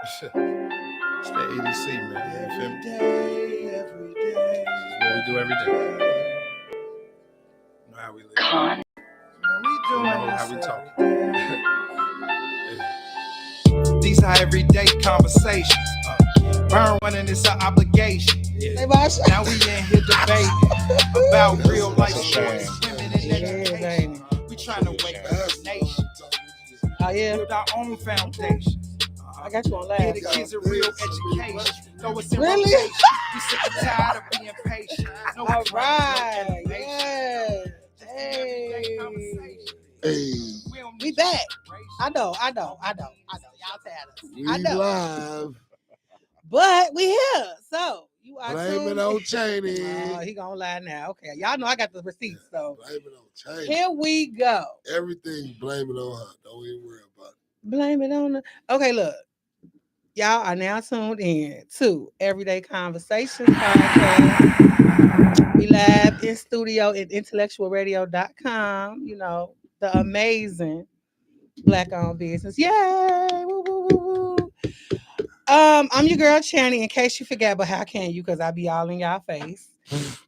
It's that EDC, man. Every day. That's what we do every day. You know how we live. You know how we talk. These are everyday conversations. Burn one and it's an obligation. Yeah. Now we in here debating about real life stories, women and education. We trying to wake up the nation. Oh yeah. Build our own foundation. I got you on last. Give the kids a real education. Know it's in Really? rotation. We sick and tired of being patient. No, All right. Yeah. Hey. We back. I know. Y'all tired of us. I know. Live. But we here. So you are Blame it on Cheney. He gonna lie now. Okay. Y'all know I got the receipts, so Blame it on Cheney. here we go. Everything blame it on her. Don't even worry about it. Blame it on the okay, look. Y'all are now tuned in to Everyday Conversations podcast. We live in studio at IntellectualRadio.com. You know, the amazing Black-owned business. Yay! Woo, woo, woo, woo. I'm your girl Channy, in case you forget, but how can you? Because I be all in y'all face.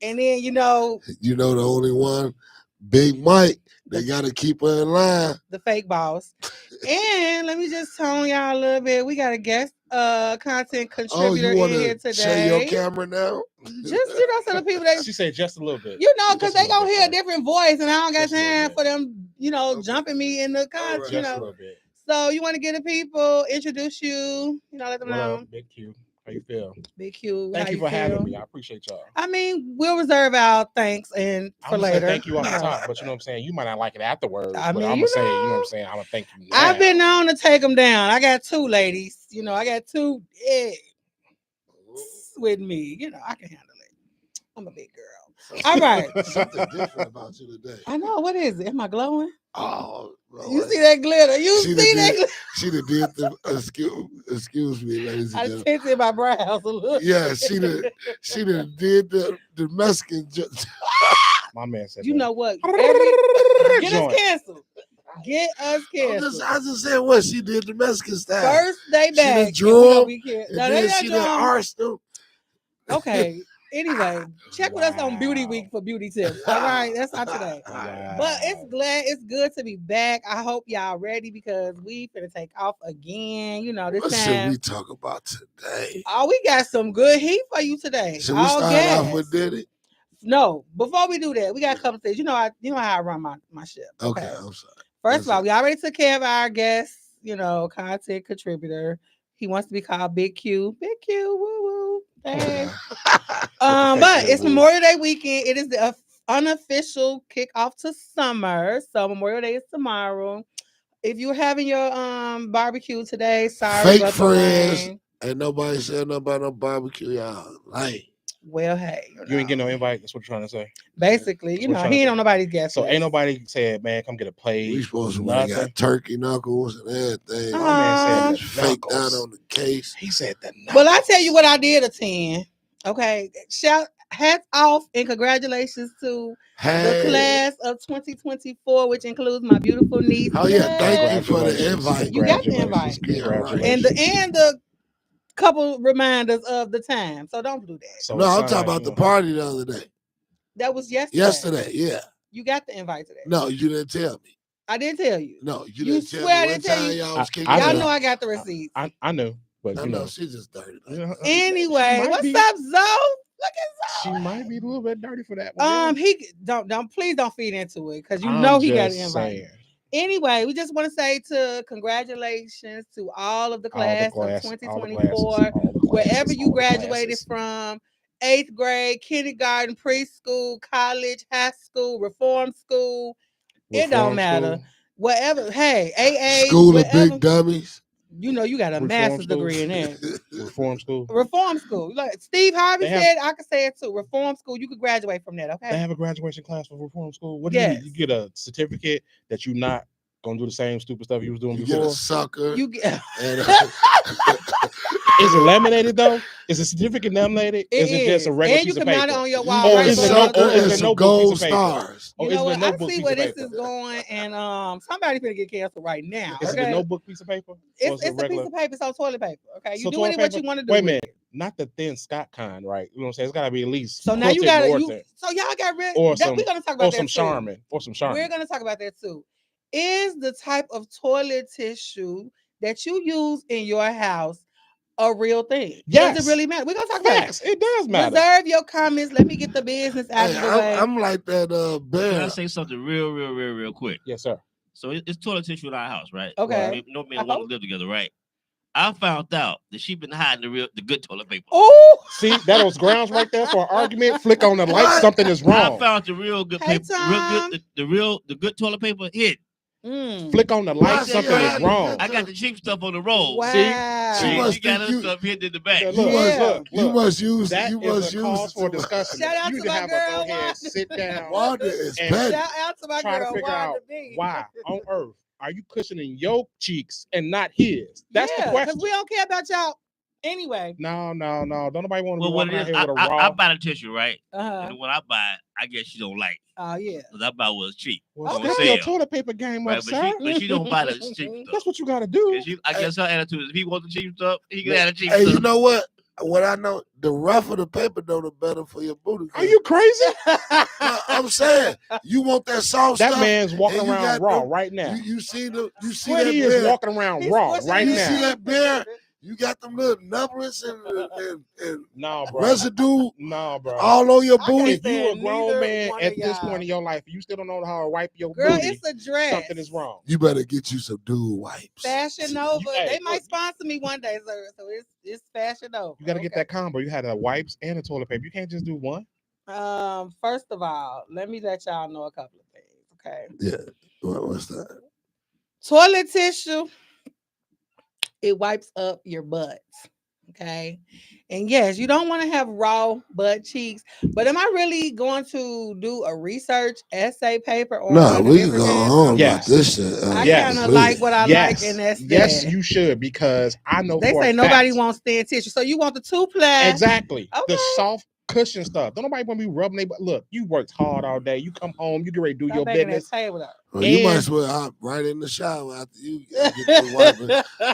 And then, You know the only one, Big Mike, they got to keep her in line. The fake boss. And let me just tell y'all a little bit. We got a guest content contributor in here today. Share your camera now? Just, so the people that she said just a little bit. Because they gonna hear a different voice, and I don't got time for them, jumping me in the content, Just a little bit. So you want to get the people, introduce you, let them know. Big Q. How you feel? Big Q. Thank you for having me. I appreciate y'all. I mean, we'll reserve our thanks and for later. Thank you off the top, but you know what I'm saying? You might not like it afterwards. I mean, I'm going to say, you know what I'm saying? I'm going to thank you now. I've been known to take them down. I got two ladies. I got two with me. I can handle it. I'm a big girl. All right. Something different about you today. I know. What is it? Am I glowing? Oh, Lord. You see that glitter? She did the excuse me, ladies and gentlemen. I tinted my brows a little. Yeah, she did the Mexican. My man said, you know what? Get us canceled. Get us canceled. I just said what she did the Mexican style. First day back. She did draw. No, they she did Arsenal. Okay. Anyway, check with us on Beauty Week for beauty tips. All right, that's not today. Wow. But it's good to be back. I hope y'all ready because we finna take off again. This what time. Should we talk about today? Oh, we got some good heat for you today. Should we start off with Diddy? No, before we do that, we got a couple things. You know how I run my ship. Okay, I'm sorry. First of all, we already took care of our guest, content contributor. He wants to be called Big Q. Big Q, woo woo. Hey. But it's Memorial Day weekend. It is the unofficial kickoff to summer. So Memorial Day is tomorrow. If you're having your barbecue today, sorry. Fake friends. Ain't nobody said nothing about no barbecue, y'all. Like, well, hey. You ain't get no invite. That's what you're trying to say. Basically, he ain't on nobody's guest. So ain't nobody said, man, come get a plate. We supposed to got turkey knuckles and everything. My man said fake down on the case. He said the knuckles. Well, I tell you what I did attend. Okay. Hats off and congratulations to the class of 2024, which includes my beautiful niece. Oh yeah, thank you for the invite. You got the invite. And the couple reminders of the time. So don't do that. So no, I'm talking about the party the other day. That was yesterday. Yesterday, yeah. You got the invite today. No, you didn't tell me. I didn't tell you. No, you didn't tell me. I didn't tell you. Y'all know I got the receipts. I knew. But no, she's just dirty. Anyway, what's up, Zoe? Look at Zoe. She might be a little bit dirty for that. He please don't feed into it because he got an invite. Anyway, we just want to say congratulations to all of the class of 2024, wherever you graduated from, 8th grade, kindergarten, preschool, college, high school, reform school. It don't matter. Whatever. Hey, AA. School of big dummies. You got a master's degree in that. Reform school. Reform school. Like Steve Harvey said, I could say it too. Reform school, you could graduate from that, okay? They have a graduation class for reform school. What do you get a certificate that you're not gonna do the same stupid stuff you was doing before? Get a sucker. You get Is it laminated though? Is the certificate laminated? Is it just a regular piece of paper? And you can mount it on your wall. Or right is it a notebook gold piece of paper? stars. You know what? I see where this is going, and somebody finna get canceled right now. Is it a notebook piece of paper? It's a piece of paper. It's on toilet paper. Okay, you so do with it what you want to do. Wait a minute, not the thin Scott kind, right? You know what I'm saying? It's got to be at least. So now you got to. So y'all got rid. Or some. We're gonna talk about or some Charmin. Or some Charmin. We're gonna talk about that too. Is the type of toilet tissue that you use in your house a real thing? Yes. Does it really matter? We're gonna talk about it. It does matter. Reserve your comments. Let me get the business out of the way. I'm like that bear. Can I say something real quick? Yes, sir. So it's toilet tissue in our house, right? Okay. No men want to live together, right? I found out that she been hiding the good toilet paper. Oh, see, that was grounds right there for an argument. Flick on the light, something is wrong. I found the real good paper, the good toilet paper hit. Flick on the light, something is wrong. I got the cheap stuff on the roll. Wow. See, she got her stuff hidden in the back. Look. You must use that. You is must a use cause for discussion. Shout out you to my girl. Go ahead, sit down. Wanda is and petty. Shout out to my try girl. to figure out B. why on earth are you cushioning your cheeks and not his? That's the question. Because we don't care about y'all anyway. No. Don't nobody want to be walking out here I, with a raw. I buy the tissue, right? Uh-huh. And when I buy it, I guess she don't like. Oh yeah. Because I buy what's cheap. Well, step your toilet paper game up, sir. But she don't buy the cheap stuff. That's what you got to do. I guess her attitude is if he wants the cheap stuff, he can have the cheap Hey, stuff. you know what? What I know, the rougher the paper, though, the better for your booty. Are you crazy? No, I'm saying you want that soft that stuff. That man's walking around raw right now. You see that he bear. Is walking around raw right now. You see that bear? You got them little nubbins and bro. residue bro. all on your booty. If you a grown man at this point in your life, you still don't know how to wipe your booty. Girl, it's a dress. Something is wrong. You better get you some dude wipes. Fashion Nova. They might sponsor me one day, sir. So it's Fashion Nova. You got to get that combo. You had wipes and a toilet paper. You can't just do one. First of all, let me let y'all know a couple of things. Okay. Yeah. What's that? Toilet tissue. It wipes up your butt. Okay. And yes, you don't want to have raw butt cheeks. But am I really going to do a research essay paper on? No, we can go on about this shit. I kind of like what I like, and that's yes, you should, because I know they say nobody wants thin tissue. So you want the 2-ply. Exactly. Okay. The soft cushion stuff. Don't nobody want to be rubbing their butt. Look, you worked hard all day. You come home, you get ready to do your business. Well, you might as well hop right in the shower after you get the wiping,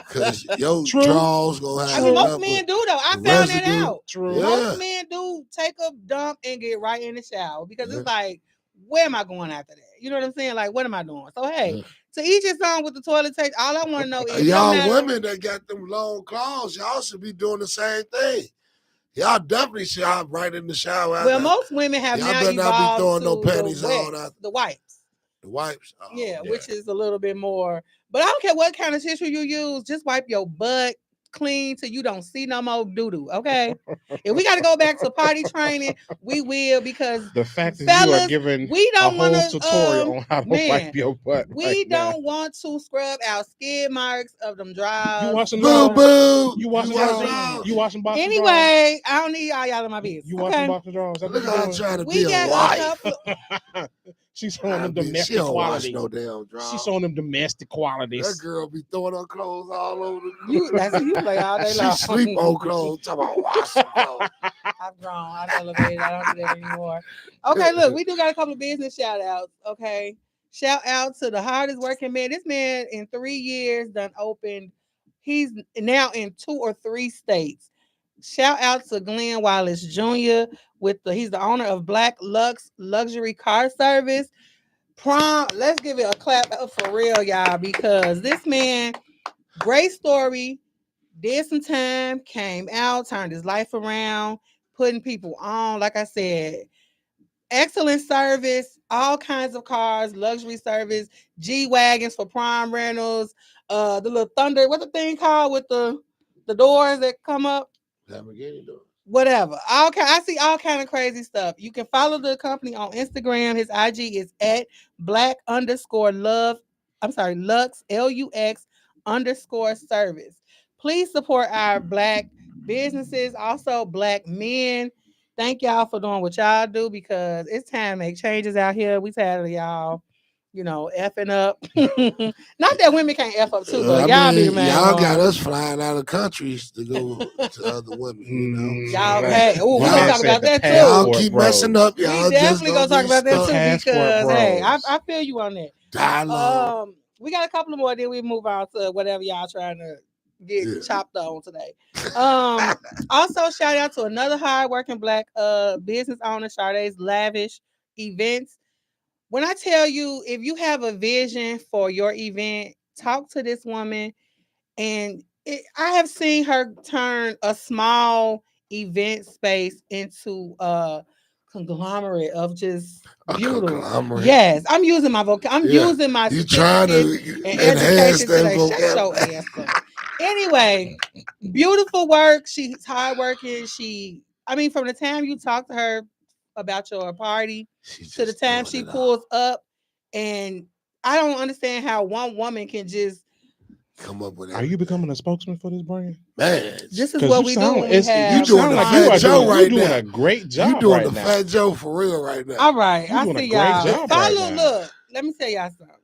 because your drawers gonna have. I mean, most men do though. I found it out. True. Yeah. Most men do take a dump and get right in the shower because it's like, where am I going after that? You know what I'm saying? Like, what am I doing? So hey, to each his own with the toilet tape. All I want to know is y'all women that got them long claws, y'all should be doing the same thing. Y'all definitely should hop right in the shower. Well, most women have y'all now better not be throwing no panties on the wipes. The wipes? Oh, yeah, which is a little bit more. But I don't care what kind of tissue you use. Just wipe your butt clean till you don't see no more doo-doo, okay? If we got to go back to potty training, we will, because the fact that you are giving we don't a whole tutorial on how to wipe your butt. We don't want to scrub out skid marks of them drawers. You washing boo. You washing boxer anyway, I don't need y'all in my business. You washing boxer drawers. Look how I'm trying to be a wife. She's showing them domestic quality. No damn drawers. She's showing them domestic qualities. That girl be throwing her clothes all over the you play all day long. She sleep on clothes. Talking about washing clothes. I've grown. I've elevated. I don't do that anymore. Okay, look, we do got a couple of business shout outs. Okay. Shout out to the hardest working man. This man in 3 years done opened. He's now in 2 or 3 states. Shout out to Glenn Wallace Jr. He's the owner of Black Lux Luxury Car Service. Let's give it a clap up for real, y'all, because this man, great story, did some time, came out, turned his life around, putting people on. Like I said, excellent service, all kinds of cars, luxury service, G-Wagons for prime rentals, the little Thunder, what's the thing called with the doors that come up? Lamborghini door. Whatever. I see all kind of crazy stuff. You can follow the company on Instagram. His IG is at Lux LUX_service. Please support our Black businesses, also Black men. Thank y'all for doing what y'all do, because it's time to make changes out here. We tired of y'all effing up. Not that women can't F up too, but y'all be the man. Y'all got us flying out of countries to go to other women, Y'all, hey, we're gonna talk about that too. Y'all keep messing up. Y'all we definitely gonna talk about that too because hey, I feel you on that. Dialogue. We got a couple of more, then we move on to whatever y'all trying to get chopped on today. Also shout out to another hardworking Black business owner, Sade's Lavish Events. When I tell you, if you have a vision for your event, talk to this woman. And I have seen her turn a small event space into a conglomerate of just beautiful. Yes, I'm using my I'm using my certificate and education today. Shut your ass up. Anyway, beautiful work. She's hardworking. From the time you talk to her about your party to the time she pulls up, and I don't understand how one woman can just come up with it. Are you becoming a spokesman for this brand? Man, this is what we do. You doing the Fat Joe right now. You're doing a great job. You doing the Fat Joe for real right now. All right, I see y'all. Follow, look. Let me tell y'all something.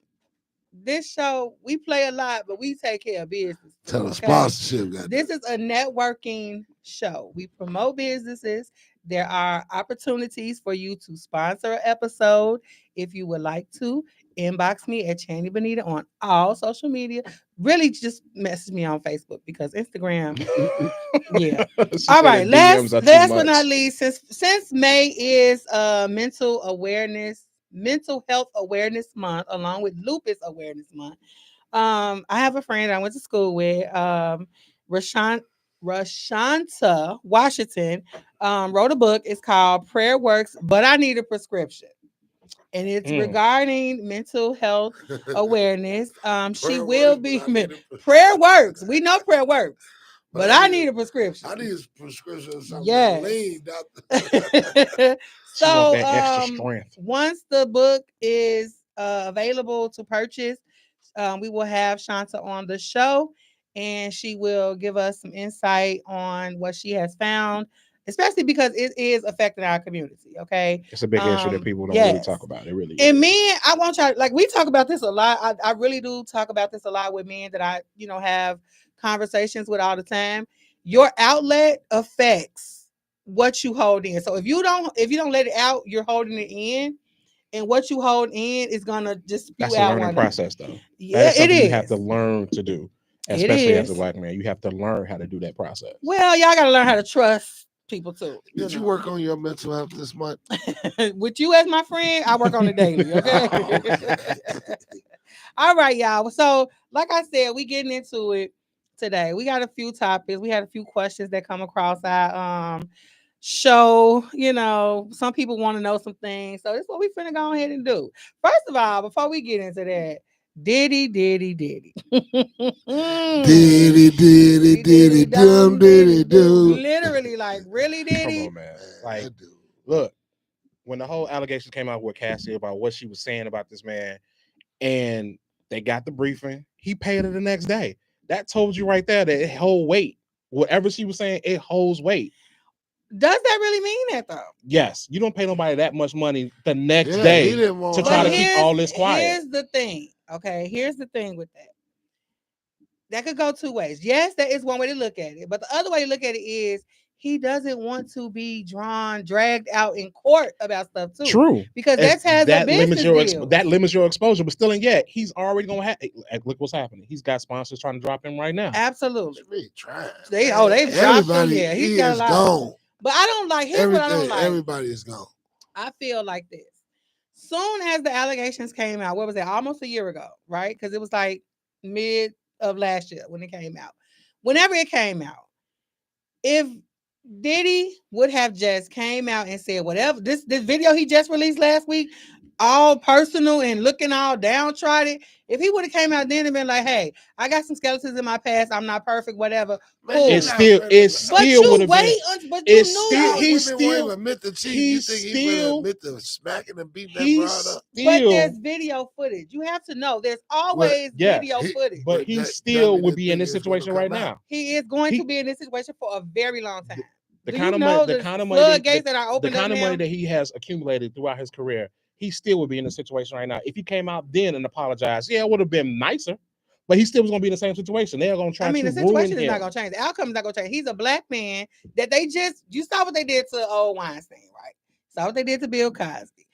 This show, we play a lot, but we take care of business. Tell the sponsorship. This is a networking show. We promote businesses. There are opportunities for you to sponsor an episode. If you would like to, inbox me at Channy Bonita on all social media. Really, just message me on Facebook because Instagram. Yeah. All right. Last but not least, since May is mental health awareness month, along with lupus awareness month. I have a friend I went to school with, Rashanta Washington, wrote a book. It's called Prayer Works, But I Need a Prescription. And it's regarding mental health awareness. She will be prayer works. We know prayer works. But I need a prescription. I need a prescription of something. Yes. Lean, doctor. So once the book is available to purchase, we will have Shanta on the show, and she will give us some insight on what she has found, especially because it is affecting our community. Okay, it's a big issue that people don't really talk about. It really is. And men, I want y'all, like, we talk about this a lot. I really do talk about this a lot with men that I have conversations with all the time. Your outlet affects what you hold in. So if you don't let it out, you're holding it in. And what you hold in is gonna just spew That's out. a learning process, though. Yeah, it is. You have to learn to do, especially as a Black man. You have to learn how to do that process. Well, y'all gotta learn how to trust people too. Did you work on your mental health this month? With you as my friend, I work on it daily. Okay. All right, y'all. So, like I said, we getting into it today. We got a few topics. We had a few questions that come across our show. Some people want to know some things. So this is what we finna go ahead and do. First of all, before we get into that, Diddy. Diddy, dumb diddy do. Literally, like, really, Diddy? Come on, man. Like, look, when the whole allegations came out with Cassie about what she was saying about this man, and they got the briefing, he paid her the next day. That told you right there that it holds weight. Whatever she was saying, it holds weight. Does that really mean that, though? Yes. You don't pay nobody that much money the next day to try to keep all this quiet. Here's the thing. Okay, here's the thing with that. That could go two ways. Yes, that is one way to look at it. But the other way to look at it is he doesn't want to be dragged out in court about stuff too. True. Because that limits your exposure. But still, and yet, he's already going to have... Look what's happening. He's got sponsors trying to drop him right now. Absolutely. They've dropped him. Yeah, he's got a lot. Gone. But I don't like... Here's what I don't like. Everybody is gone. I feel like this. Soon as the allegations came out, what was it? Almost a year ago, right? Because it was like mid of last year when it came out. Whenever it came out, if Diddy would have just came out and said whatever, this video he just released last week, all personal and looking all downtrodden, if he would have came out then and been like, hey, I got some skeletons in my past, I'm not perfect, whatever. Cool. It still would have been. But you knew he still admit the cheat. You think he would admit the smacking and beating that broad up? But there's video footage. You have to know there's always video footage. But he still would be in this situation right now. He is going to be in this situation for a very long time. The kind of money that he has accumulated throughout his career he still would be in the situation right now. If he came out then and apologized, it would have been nicer. But he still was going to be in the same situation. They're going to try to ruin him. The situation is not going to change. The outcome is not going to change. He's a black man that you saw what they did to old Weinstein, right? Saw what they did to Bill Cosby.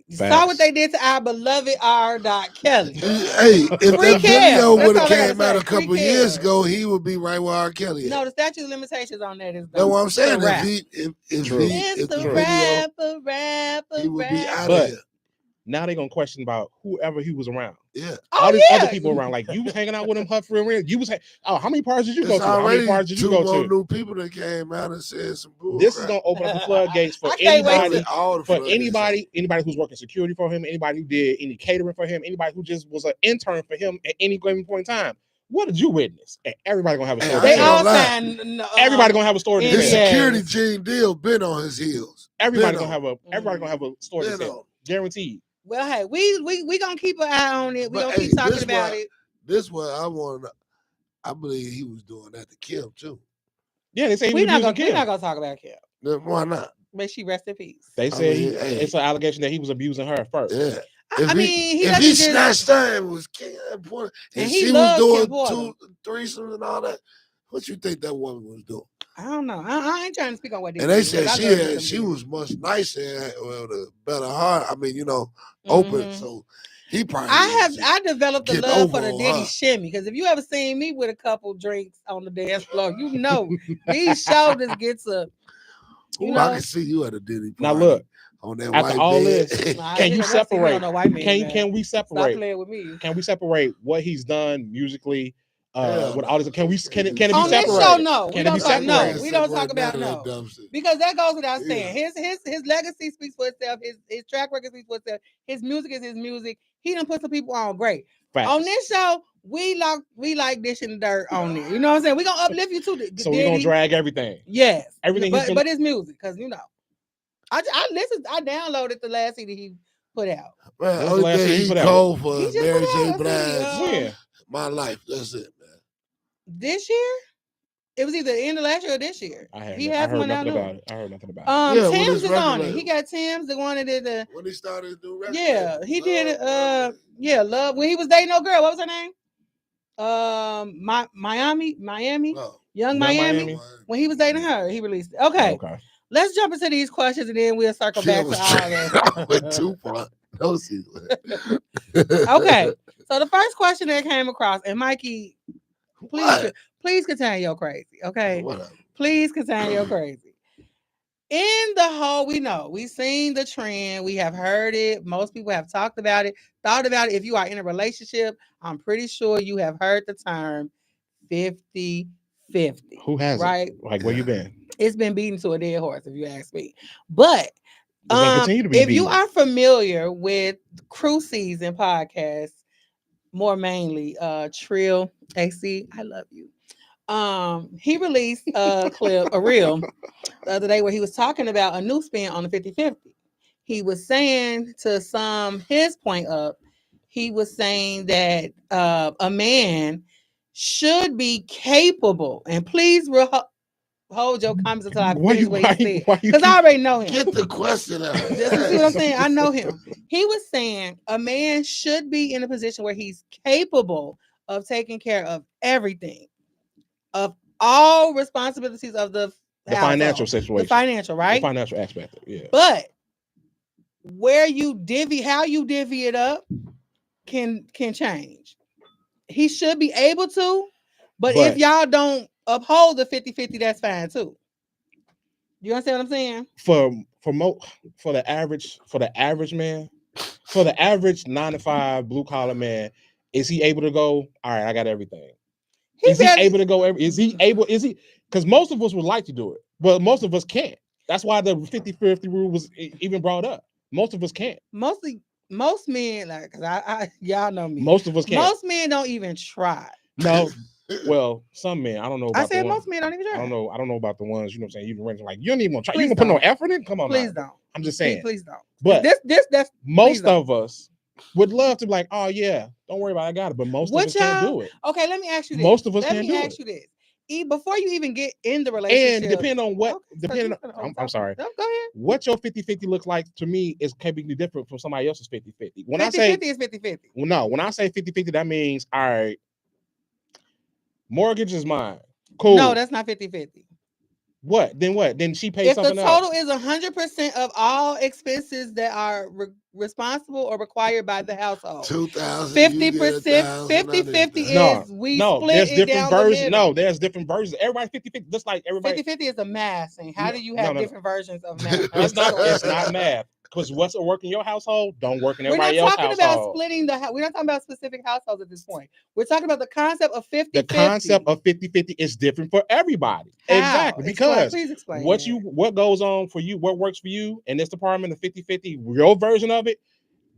You saw what they did to our beloved R. Kelly. Hey, if that video would have came out a couple years ago, he would be right where R. Kelly is. No, the statute of limitations on that is. That's what I'm saying. It's the rap, he would be out of here. Now they're gonna question about whoever he was around. Yeah, all these other people around. Like you was hanging out with him, Humphrey and Real. You was how many parties did you go to? How many parties did you go to? New people that came out and said some bull. This is gonna open up the floodgates for anybody who's working security for him, anybody who did any catering for him, anybody who just was an intern for him at any given point in time. What did you witness? And everybody gonna have a story. They all saying everybody gonna have a story. His security Gene Deal been on his heels. Everybody gonna have a story to tell. Guaranteed. Well, hey, we gonna keep an eye on it. We gonna keep talking about it. This what I want. I believe he was doing that to Kim too. Yeah, they say we're not gonna talk about Kim. Then why not? May she rest in peace. They say it's an allegation that he was abusing her first. Yeah. If he snatched her and was and she was doing 2 threesomes and all that, what you think that woman was doing? I don't know. I ain't trying to speak on what they and they said she was much nicer with a better heart. I mean, open. So he probably I developed a love for the Diddy shimmy, because if you ever seen me with a couple drinks on the dance floor, these shoulders gets up. I can see you at a Diddy party. Now look. On that after all bed. This, can you separate? Can we separate? Stop playing with me. Can we separate what he's done musically? With all this, can it be separated? On this show, no. We don't talk about because that goes without saying. His legacy speaks for itself. His track record speaks for itself. His music is his music. He done put some people on great. Facts. On this show, we like dishing the dirt on it. You know what I'm saying? We gonna uplift you too. So we gonna drag everything. Yes, everything. But it's music, because I listened. I downloaded the last CD he put out. Man, only thing he called for Mary J. Blige. My Life. That's it, man. This year, it was either the end of last year or this year. I heard nothing about it. Tim's is on it. He got Tim's, the one that did the. When he started to do record. Yeah, he did it. Love. When he was dating no girl, what was her name? Miami. Young Miami. When he was dating her, he released it. Okay. Let's jump into these questions and then we'll circle back to all that. With Tupac. Okay. So the first question that came across, and Mikey, please contain your crazy. Okay. Whatever. Please contain your crazy. In the whole, we've seen the trend. We have heard it. Most people have talked about it, thought about it. If you are in a relationship, I'm pretty sure you have heard the term 50-50. Who has right? It? Like, where you been? It's been beaten to a dead horse, if you ask me. But if you are familiar with Crew Season podcast, more mainly Trill AC, I love you. He released a reel the other day where he was talking about a new spin on the 50-50. He was saying to sum his point up, he was saying that a man should be capable, and please hold your comments until I finish what he said, because I already know him. Get the question out. Just to see what I'm saying, I know him. He was saying a man should be in a position where he's capable of taking care of everything, of all responsibilities of the financial situation, the financial, right? The financial aspect, yeah. But how you divvy it up can change. He should be able to, but if y'all don't uphold the 50-50, that's fine too. You understand what I'm saying? For the average man, for the average 9-to-5 blue collar man, is he able to go, all right, I got everything? Is he able to go? Is he? Because most of us would like to do it, but most of us can't. That's why the 50-50 rule was even brought up. Most of us can't. Most men, like, because y'all know me. Most of us can't. Most men don't even try. No. Well, some men, I don't know about I said most men don't even try. I don't know about the ones, you know what I'm saying, you can like, you don't even want to try. You don't put no effort in? Come on. Please don't. I'm just saying. Please don't. But that's most of us would love to be like, oh yeah, don't worry about it, I got it. But most of us can't do it. Okay, let me ask you this. Most of us can't do it. Let me ask you this. before you even get in the relationship. And depending on what, I'm sorry. No, go ahead. What your 50-50 looks like to me can be different from somebody else's 50-50. When 50-50 I say is 50-50. No, when I say 50-50, that means, all right, mortgage is mine. Cool. No, that's not 50-50. What? Then she pays something else. If the total is 100% of all expenses that are responsible or required by the household, 50%, 50-50 is we split it down the middle. No, there's different versions. Everybody 50-50, just like everybody. 50-50 is a math thing. How do you have different versions of math? It's not math. Because what's work in your household don't work in everybody else's household. We're not talking about splitting we're not talking about specific households at this point. We're talking about the concept of 50-50. The concept of 50-50 is different for everybody. How? Exactly. Because please explain what goes on for you, what works for you in this department of 50-50, your version of it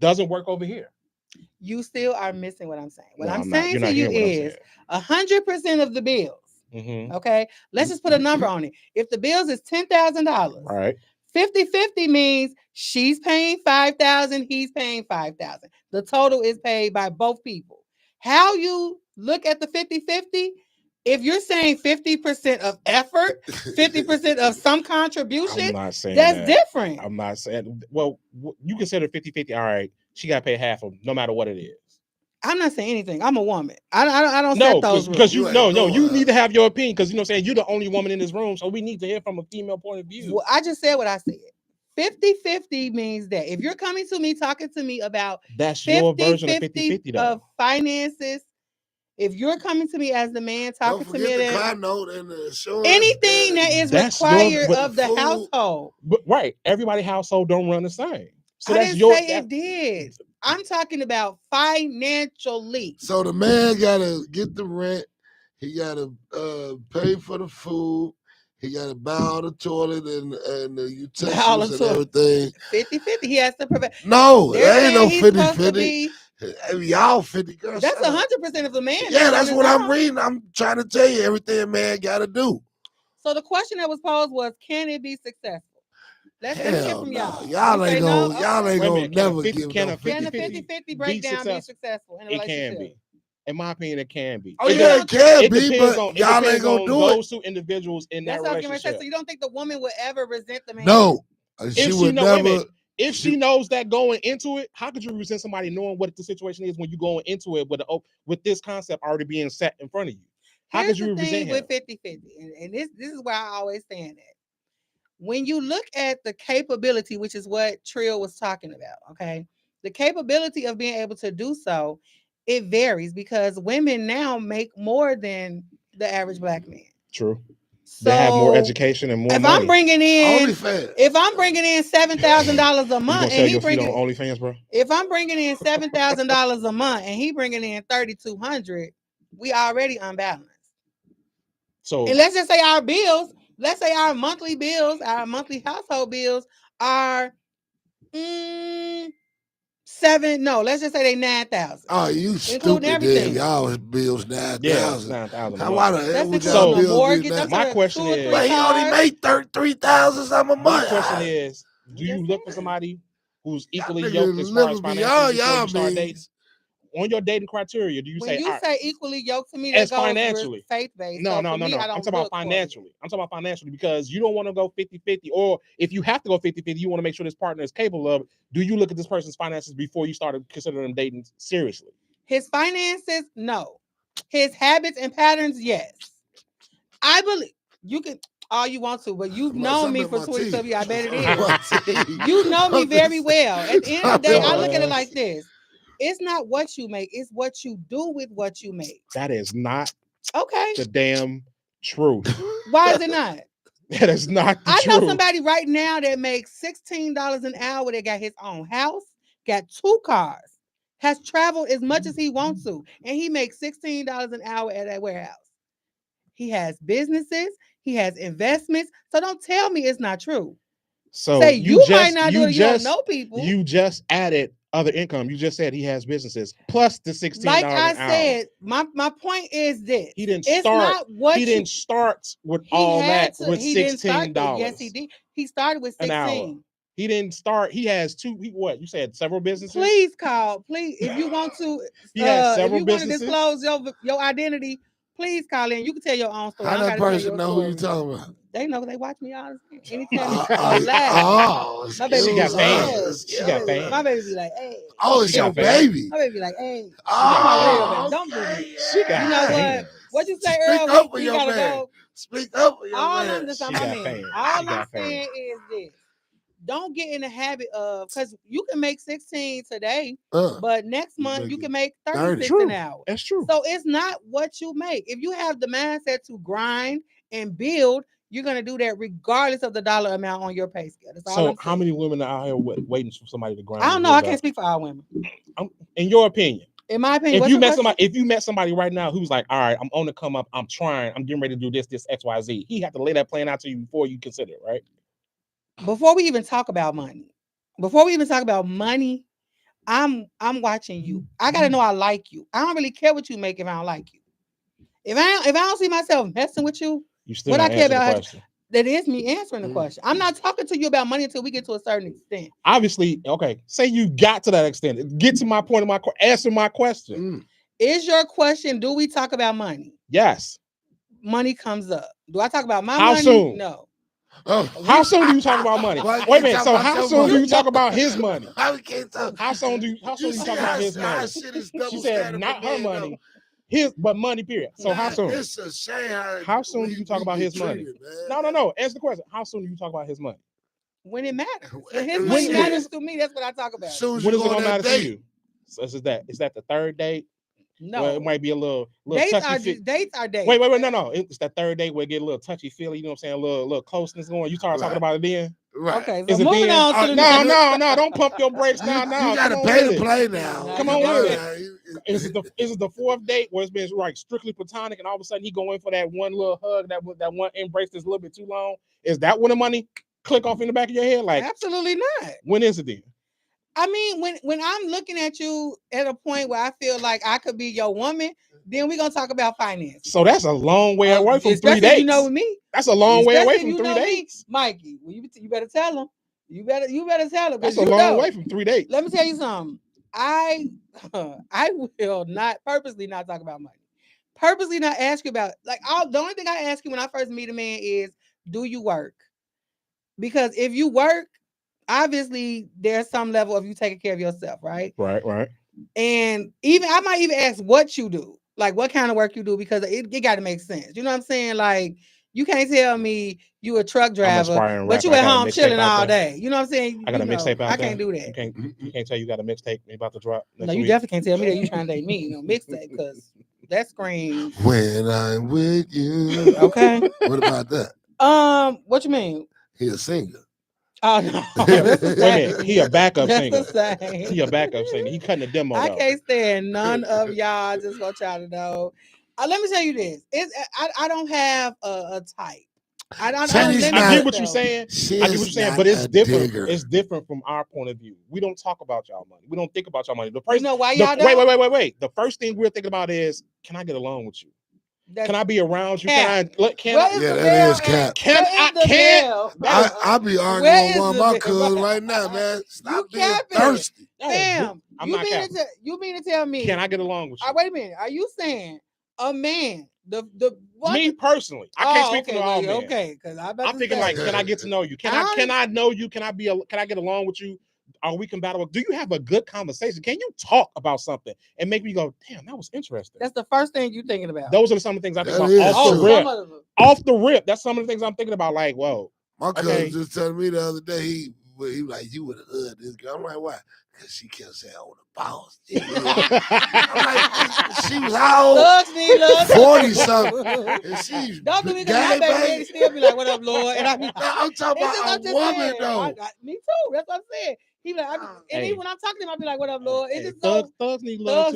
doesn't work over here. You still are missing what I'm saying. What I'm saying to you is 100% of the bills. Mm-hmm. Okay. Let's just put a number on it. If the bills is $10,000, right. 50-50 means she's paying $5,000, he's paying $5,000. The total is paid by both people. How you look at the 50-50, if you're saying 50% of effort, 50% of some contribution, I'm not saying that's different. I'm not saying, well, you consider 50-50, all right, she got to pay half of no matter what it is. I'm not saying anything. I'm a woman. I don't set those rules. Because you need to have your opinion, because you know what I'm saying, you're the only woman in this room, so we need to hear from a female point of view. Well, I just said what I said. 50-50 means that if you're coming to me talking to me about that's your version of 50-50 though. Of finances, if you're coming to me as the man talking to me the car note and the insurance, anything that is required of the household. But right, everybody's household don't run the same. So I didn't say it did. I'm talking about financially. So the man gotta get the rent, he gotta pay for the food, he gotta buy all the toilet and the utensils and everything. 50-50. He has to provide. No, there ain't no 50-50. Y'all 50 girls. That's 100% of the man. Yeah, that's what I'm reading. I'm trying to tell you everything a man gotta do. So the question that was posed was, can it be successful? Let's hear from y'all. Y'all ain't gonna never give Can a 50-50 breakdown be successful in a relationship? It can be. In my opinion, it can be. Oh, yeah, it can be, but y'all ain't gonna do it. Those two individuals in that relationship. So you don't think the woman would ever resent the man? No. She would never. If she knows that going into it, how could you resent somebody knowing what the situation is when you going into it with this concept already being set in front of you? How could you resent him? With 50-50, and this is where I always stand at. When you look at the capability, which is what Trill was talking about, okay, the capability of being able to do so, it varies because women now make more than the average black man. True. So they have more education and more money. I'm bringing in $7,000 a month, and he bringing OnlyFans, bro. If I'm bringing in $7,000 a month and he bringing in $3,200, we already unbalanced. So, and let's just say our bills. Let's say our monthly bills, our monthly household bills are let's just say they 9,000. Oh, you stupid! Everything. Y'all bills 9,000. Yeah, 9,000. Why the hell would y'all bills mortgage? My question is, but he only made 3,000 something a month. My question is, do you look for somebody who's equally yoked as far as financially? On your dating criteria, do you when say you say equally yoked to me as financially faith-based? No. I'm talking about financially. I'm talking about financially because you don't want to go 50-50, or if you have to go 50-50, you want to make sure this partner is capable of it. Do you look at this person's finances before you start considering them dating seriously? His finances, no. His habits and patterns, yes. I believe you can all you want to, but you've known me for 20 years. I bet it is. You know me very well. At the end of the day, I look at it like this. It's not what you make, it's what you do with what you make. That is not okay. The damn truth. Why is it not? That is not the truth. I know somebody right now that makes $16 an hour that got his own house, got 2 cars, has traveled as much as he wants to, and he makes $16 an hour at that warehouse. He has businesses, he has investments, so don't tell me it's not true. So say you might not do it, you don't know people. You just added other income. You just said he has businesses plus the $16 like I an said, hour. my point is this. He didn't start with all that with $16. Yes, he did. He started with 16. An hour. He didn't start. He has 2. You said several businesses? Please, if you want to. He has several businesses. Want to disclose your identity, please call in. You can tell your own story. How that person know who you talking about? They know they watch me all the time. Anytime my baby she got fans. She got fans. My baby be like, hey. Oh, it's your baby. My baby be like, hey. Oh, don't do me. She got you know fans. What you say earlier? Speak up for your man. Speak up for your all man. All I'm saying is this. Don't get in the habit of, because you can make 16 today, but next month you can make 36 an hour. That's true. So it's not what you make. If you have the mindset to grind and build, you're going to do that regardless of the dollar amount on your pay scale. That's all I'm saying. How many women are out here waiting for somebody to grind? I don't know. I can't speak for all women. In your opinion. In my opinion, if you met somebody right now who's like, all right, I'm on the come up, I'm trying, I'm getting ready to do this, XYZ, he have to lay that plan out to you before you consider it, right? Before we even talk about money, I'm watching you. I gotta know I like you. I don't really care what you make if I don't like you. If I don't see myself messing with you, still what I care about that is me answering the question. I'm not talking to you about money until we get to a certain extent. Obviously, okay. Say you got to that extent. Get to my point of answer my question. Is your question, do we talk about money? Yes. Money comes up. Do I talk about my money? How soon? No. How soon do you talk about money? Wait a minute. So how soon do you talk about his money? How soon do you talk about his money? She said not her money. But money, period. So how soon? It's a shame how soon do you talk about his money? No. Answer the question. How soon do you talk about his money? When it matters. When his money matters to me, that's what I talk about. When is it gonna matter to you? So is that the third date? No, well, it might be a little dates are dates. Wait, no. It's that third date where it get a little touchy feely. You know what I'm saying? A little closeness going. You start talking about it then. Right. Okay. So moving on to the no. Don't pump your brakes now. You gotta pay to play now. Come on with it. Is it the fourth date where it's been like strictly platonic, and all of a sudden he going for that one little hug, that one embrace that's a little bit too long? Is that when the money click off in the back of your head? Like absolutely not. When is it then? I mean, when I'm looking at you at a point where I feel like I could be your woman, then we're gonna talk about finance. So that's a long way away from 3 dates. You know me. That's a long way away from 3 dates. Mikey, well, you better tell him. You better tell him. That's a long way from 3 dates. Let me tell you something. I will not purposely not talk about money. Purposely not ask you about the only thing I ask you when I first meet a man is, do you work? Because if you work, obviously there's some level of you taking care of yourself, right? Right. And I might even ask what you do, like what kind of work you do, because it got to make sense. You know what I'm saying? Like you can't tell me you a truck driver, but you at home chilling all day. You know what I'm saying? I got a mixtape out I can't do that. You can't tell you got a mixtape about to drop. No, you definitely can't tell me that you trying to date me. Mixtape, because that screams when I'm with you. Okay. What about that? What you mean? He a singer. Oh no! He a backup singer. He a backup singer. He cutting the demo. I can't stand none of y'all. I just want y'all to know. Let me tell you this: I don't have a type. I get what you're saying. But it's different. Digger. It's different from our point of view. We don't talk about y'all money. We don't think about y'all money. You know why y'all don't? Wait. The first thing we're thinking about is, can I get along with you? Can I be around you? Can I? That is cap. I be arguing with one of my cousins right now, man. Stop being thirsty. Damn. You mean to tell me? Can I get along with you? Wait a minute. Are you saying a man? Me personally, I can't speak for all men. Okay, because I'm thinking like, can I get to know you? Can I know you? Can I get along with you? Are we compatible? Do you have a good conversation? Can you talk about something and make me go, damn, that was interesting? That's the first thing you're thinking about. Those are some of the things I think about off the rip. That's some of the things I'm thinking about. Like, whoa. My cousin just told me the other day, he was like, you would have hugged this girl. I'm like, why? Because she kept saying, oh, the boss. I'm like, she was how old? 40 something. And she's don't do me because my baby still be like, what up, Lord? And I'm talking about a woman, though. Me too. That's what I'm saying. He be like, and even when I'm talking to him, I be like, "What up, Lord?" It's just thugs need love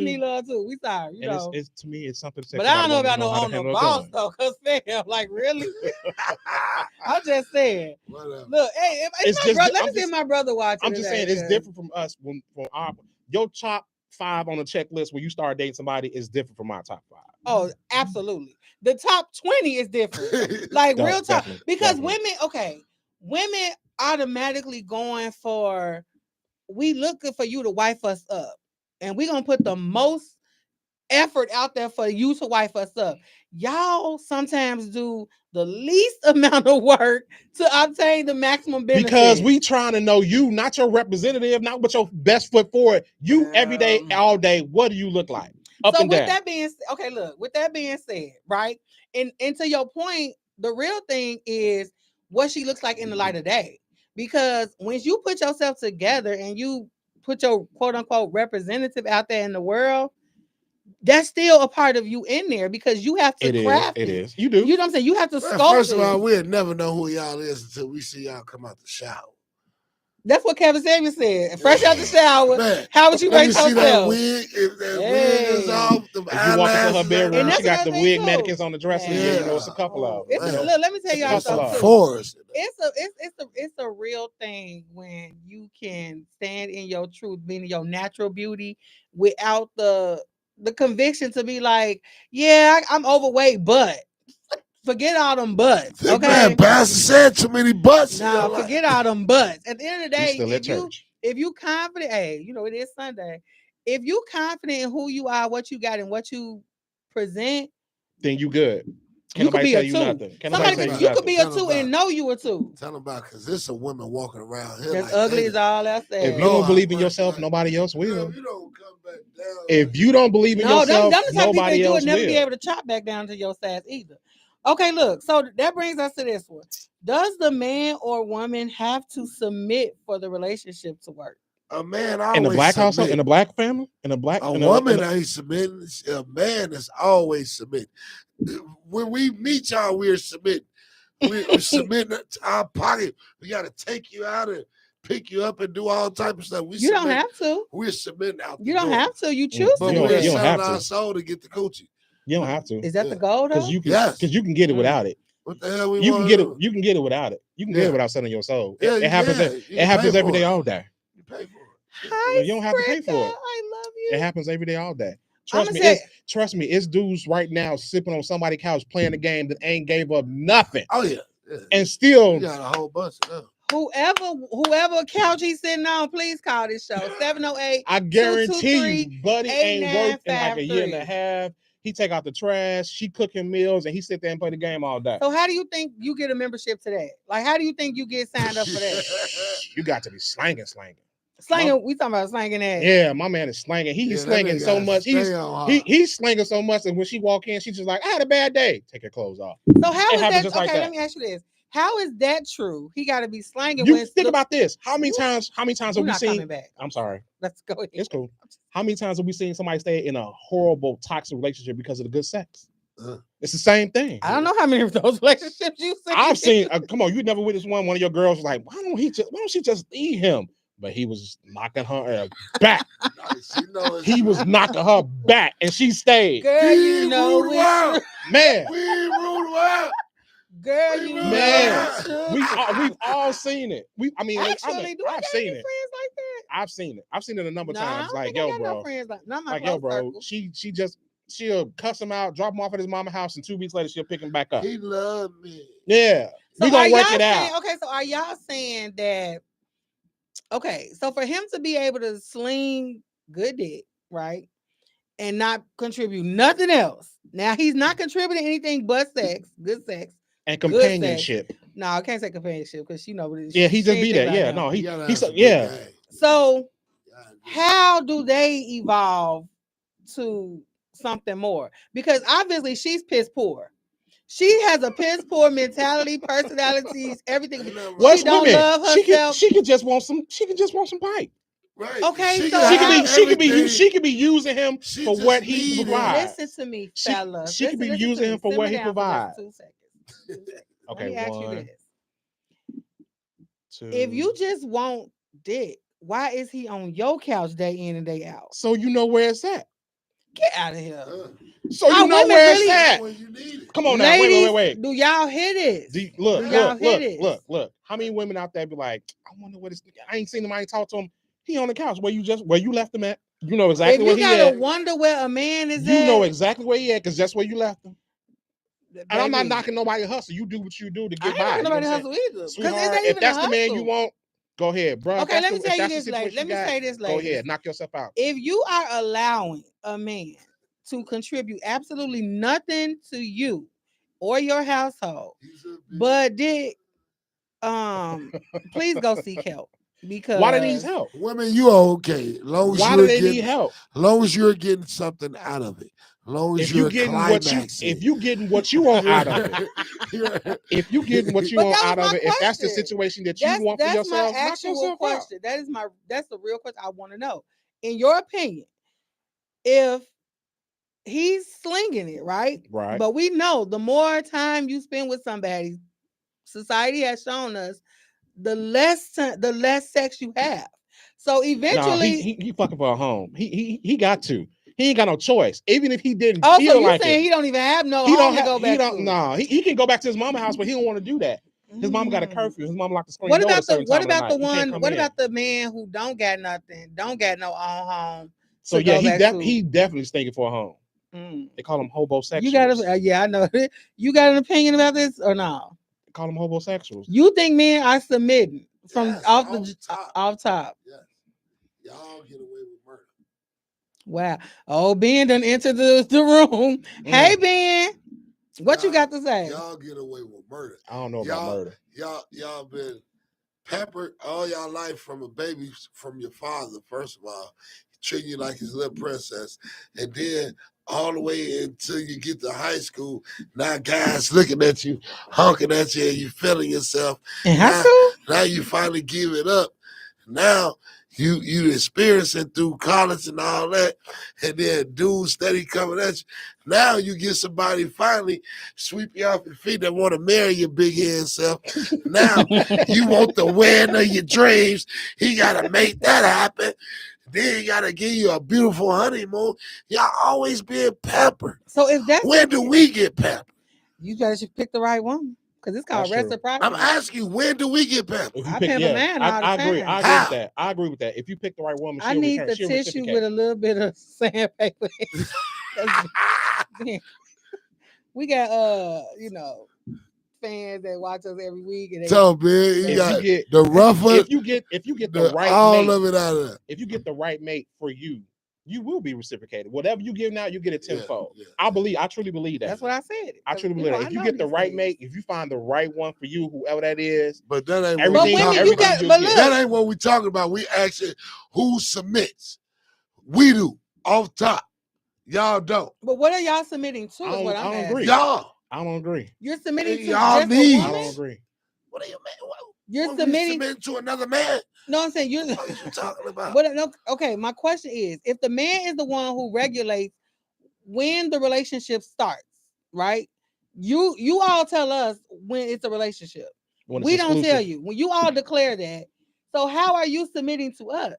too. We sorry, you know. It's to me, it's something. But I don't know about no boss though, cause fam, like really. I'm just saying. Look, hey, let me see my brother watching. I'm just saying it's different from us. From your top 5 on the checklist when you start dating somebody is different from my top 5. Oh, absolutely. The top 20 is different. Like real talk, because women automatically going for. We looking for you to wife us up, and we're gonna put the most effort out there for you to wife us up. y'all sometimes do the least amount of work to obtain the maximum benefit. Because we trying to know you, not your representative, not what your best foot forward. You every day, all day. What do you look like? Up and down. That being okay, look. With that being said, right, and to your point, the real thing is what she looks like in the light of day. Because when you put yourself together and you put your quote unquote representative out there in the world, that's still a part of you in there because you have to craft it. It is. You do. You know what I'm saying? You have to sculpt First of all, we'll never know who y'all is until we see y'all come out the shower. That's what Kevin Samuel said. Fresh out the shower. Man, how would you rate yourself? See that wig? If that wig is off, the if you walk into her bedroom, she got the wig mannequins on the dresser. Yeah, you know, it's a couple of them. Look, let me tell y'all something. It's a real thing when you can stand in your truth, being your natural beauty, without the conviction to be like, yeah, I'm overweight, but forget all them butts. Okay, man, Pastor said too many butts. No, forget all them butts. At the end of the day, if you confident, hey, you know it is Sunday. If you confident in who you are, what you got, and what you present, then you good. You could be a 2. You could be a 2 and know you a 2. Tell them about because there's some women walking around here that's like ugly as all that. If you don't believe in yourself, nobody else will. You don't come back down. If you don't believe in yourself, nobody else will. You would never be able to chop back down to your size either. Okay, look. So that brings us to this one. Does the man or woman have to submit for the relationship to work? A man always in the black household, in a black family, in a black woman ain't submitting. A man is always submitting. When we meet y'all, we're submitting. We're submitting to our pocket. We got to take you out and pick you up and do all type of stuff. You don't have to. We're submitting out. You don't have to. You choose to. We're selling our soul to get the coochie. You don't have to. Is that the goal though? Because you can get it without it. What the hell you can get it? You can get it without it. You can get it without selling your soul. It happens. It happens every day, all day. You pay for it. Hi, you don't have to pay for it. I love you. It happens every day, all day. Trust me. It's dudes right now sipping on somebody's couch playing a game that ain't gave up nothing. Oh yeah. And still, you got a whole bunch of them. Whoever couch he's sitting on, please call this show 708. I guarantee you, buddy ain't worked in like a year and a half. He take out the trash, she cooking meals, and he sit there and play the game all day. So how do you think you get a membership to that? Like, how do you think you get signed up for that? You got to be slanging. We talking about slanging that. Yeah, my man is slanging. He's slanging so much. He's slanging so much, and when she walk in, she's just like, I had a bad day. Take your clothes off. So how is that? Okay, let me ask you this. How is that true? He got to be slanging. Think about this. How many times have we seen? I'm sorry. Let's go ahead. It's cool. How many times have we seen somebody stay in a horrible, toxic relationship because of the good sex? It's the same thing. I don't know how many of those relationships you've seen. I've seen. Come on, you never witnessed one. One of your girls was like, why don't she just leave him? But he was knocking her back. He was knocking her back, and she stayed. Girl, you know it. Man. We ruled her out. Girl, you know we've all seen it. I've seen it. Friends like that? I've seen it. I've seen it a number of times. Like, yo, bro. She'll cuss him out, drop him off at his mama's house, and 2 weeks later she'll pick him back up. He loved me. Yeah. So we gonna work it out. Okay, so are y'all saying that? Okay, so for him to be able to sling good dick, right, and not contribute nothing else. Now he's not contributing anything but sex, good sex. And companionship. No, I can't say companionship because he just be that. Yeah, no, he's yeah. So how do they evolve to something more? Because obviously she's piss poor. She has a piss poor mentality, personalities, everything. She don't love herself. She could just want some pipe. Right. Okay, she could be using him for what he provides. Listen to me, fella. She could be using him for what he provides. 2 seconds. Okay, let me ask you this. 2. If you just want dick, why is he on your couch day in and day out? So you know where it's at. Get out of here. So you know where it's at. Come on now, ladies, wait. Do y'all hear this? Look. How many women out there be like, I wonder what this? I ain't seen him. I ain't talked to him. He on the couch where you left him at. You know exactly where he at. You gotta wonder where a man is at. You know exactly where he at because that's where you left him. And I'm not knocking nobody hustle. You do what you do to get by. I ain't nobody hustle either. Sweetheart, if that's the man you want, go ahead, bro. Okay, let me tell you this, lady. Let me say this, lady. Go ahead, knock yourself out. If you are allowing a man to contribute absolutely nothing to you or your household, but did please go seek help. Because why do they need help? Women, you are okay. Why do they need help? As long as you're getting something out of it. As long as you're climaxing. If you getting what you want out of it. If you getting what you want out of it, if that's the situation that you want for yourself, that's my actual question. That's the real question I want to know. In your opinion, if he's slinging it, right? But we know the more time you spend with somebody, society has shown us the less sex you have. So eventually, he fucking for a home. He got to. He ain't got no choice. Even if he didn't feel so like saying he don't even have no home to go back to. No, he can go back to his mama's house, but he don't want to do that. His mama got a curfew. His mama locked the screen. What about the man who don't got nothing, don't got no own home? So yeah, he definitely stinking for a home. They call him homosexuals. You got I know. You got an opinion about this or no? They call them homosexuals. You think men are submitting from off top? Yes. Y'all get away with murder. Wow. Oh, Ben done entered the room. Hey, Ben. What you got to say? Y'all get away with murder. I don't know about murder. Y'all been pampered all y'all life from a baby from your father, first of all. He treating you like his little princess. And then all the way until you get to high school, now guys looking at you, honking at you, and you feeling yourself. In high school? Now you finally give it up. Now you experiencing through college and all that, and then dudes steady coming at you. Now you get somebody finally sweep you off your feet that want to marry your big head self. Now you want the wedding of your dreams. He got to make that happen. Then he got to give you a beautiful honeymoon. Y'all always being pampered. So if that's when do we get pampered? You guys should pick the right woman. Because it's called reciprocity. I'm asking you, when do we get pampered? I pimp a man all the time. I agree with that. If you pick the right woman, I need the tissue with a little bit of sandpaper. We got fans that watch us every week. And so man, you got the rougher. If you get the right all mate, of it out of there. If you get the right mate for you, you will be reciprocated. Whatever you give now, you get it tenfold. Yeah. I truly believe that. That's what I said. I truly believe that. If you get the right mate, if you find the right one for you, whoever that is, but that ain't that ain't what we talking about. We asking who submits. We do off top. Y'all don't. But what are y'all submitting to? Is what I'm asking. Agree. Y'all. I don't agree. You're submitting to y'all need. I don't agree. What are you You're submitting to another man? No, I'm saying you're. What are you talking about? Okay, my question is: if the man is the one who regulates when the relationship starts, right? You all tell us when it's a relationship. We don't tell you. When you all declare that, so how are you submitting to us?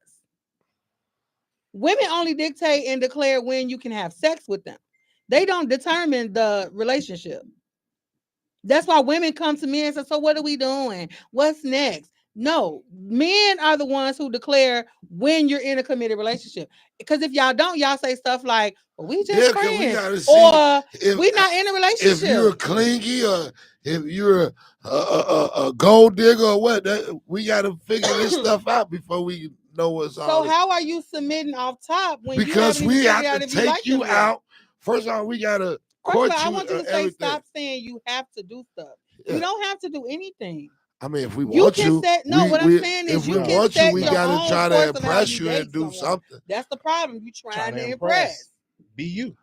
Women only dictate and declare when you can have sex with them. They don't determine the relationship. That's why women come to me and say, so what are we doing? What's next? No, men are the ones who declare when you're in a committed relationship. Because if y'all don't, y'all say stuff like, well, we just friends. Or we're not in a relationship. If you're clingy or if you're a gold digger or what, we got to figure this stuff out before we know what's all. So how are you submitting off top when because you we have to take you out? First of all, we got to court you. I want you to say, everything. Stop saying you have to do stuff. Yeah. You don't have to do anything. I mean, if we want you, what I'm saying is, if we want you, we got to try to impress you and do something. That's the problem. You trying to impress. Be you.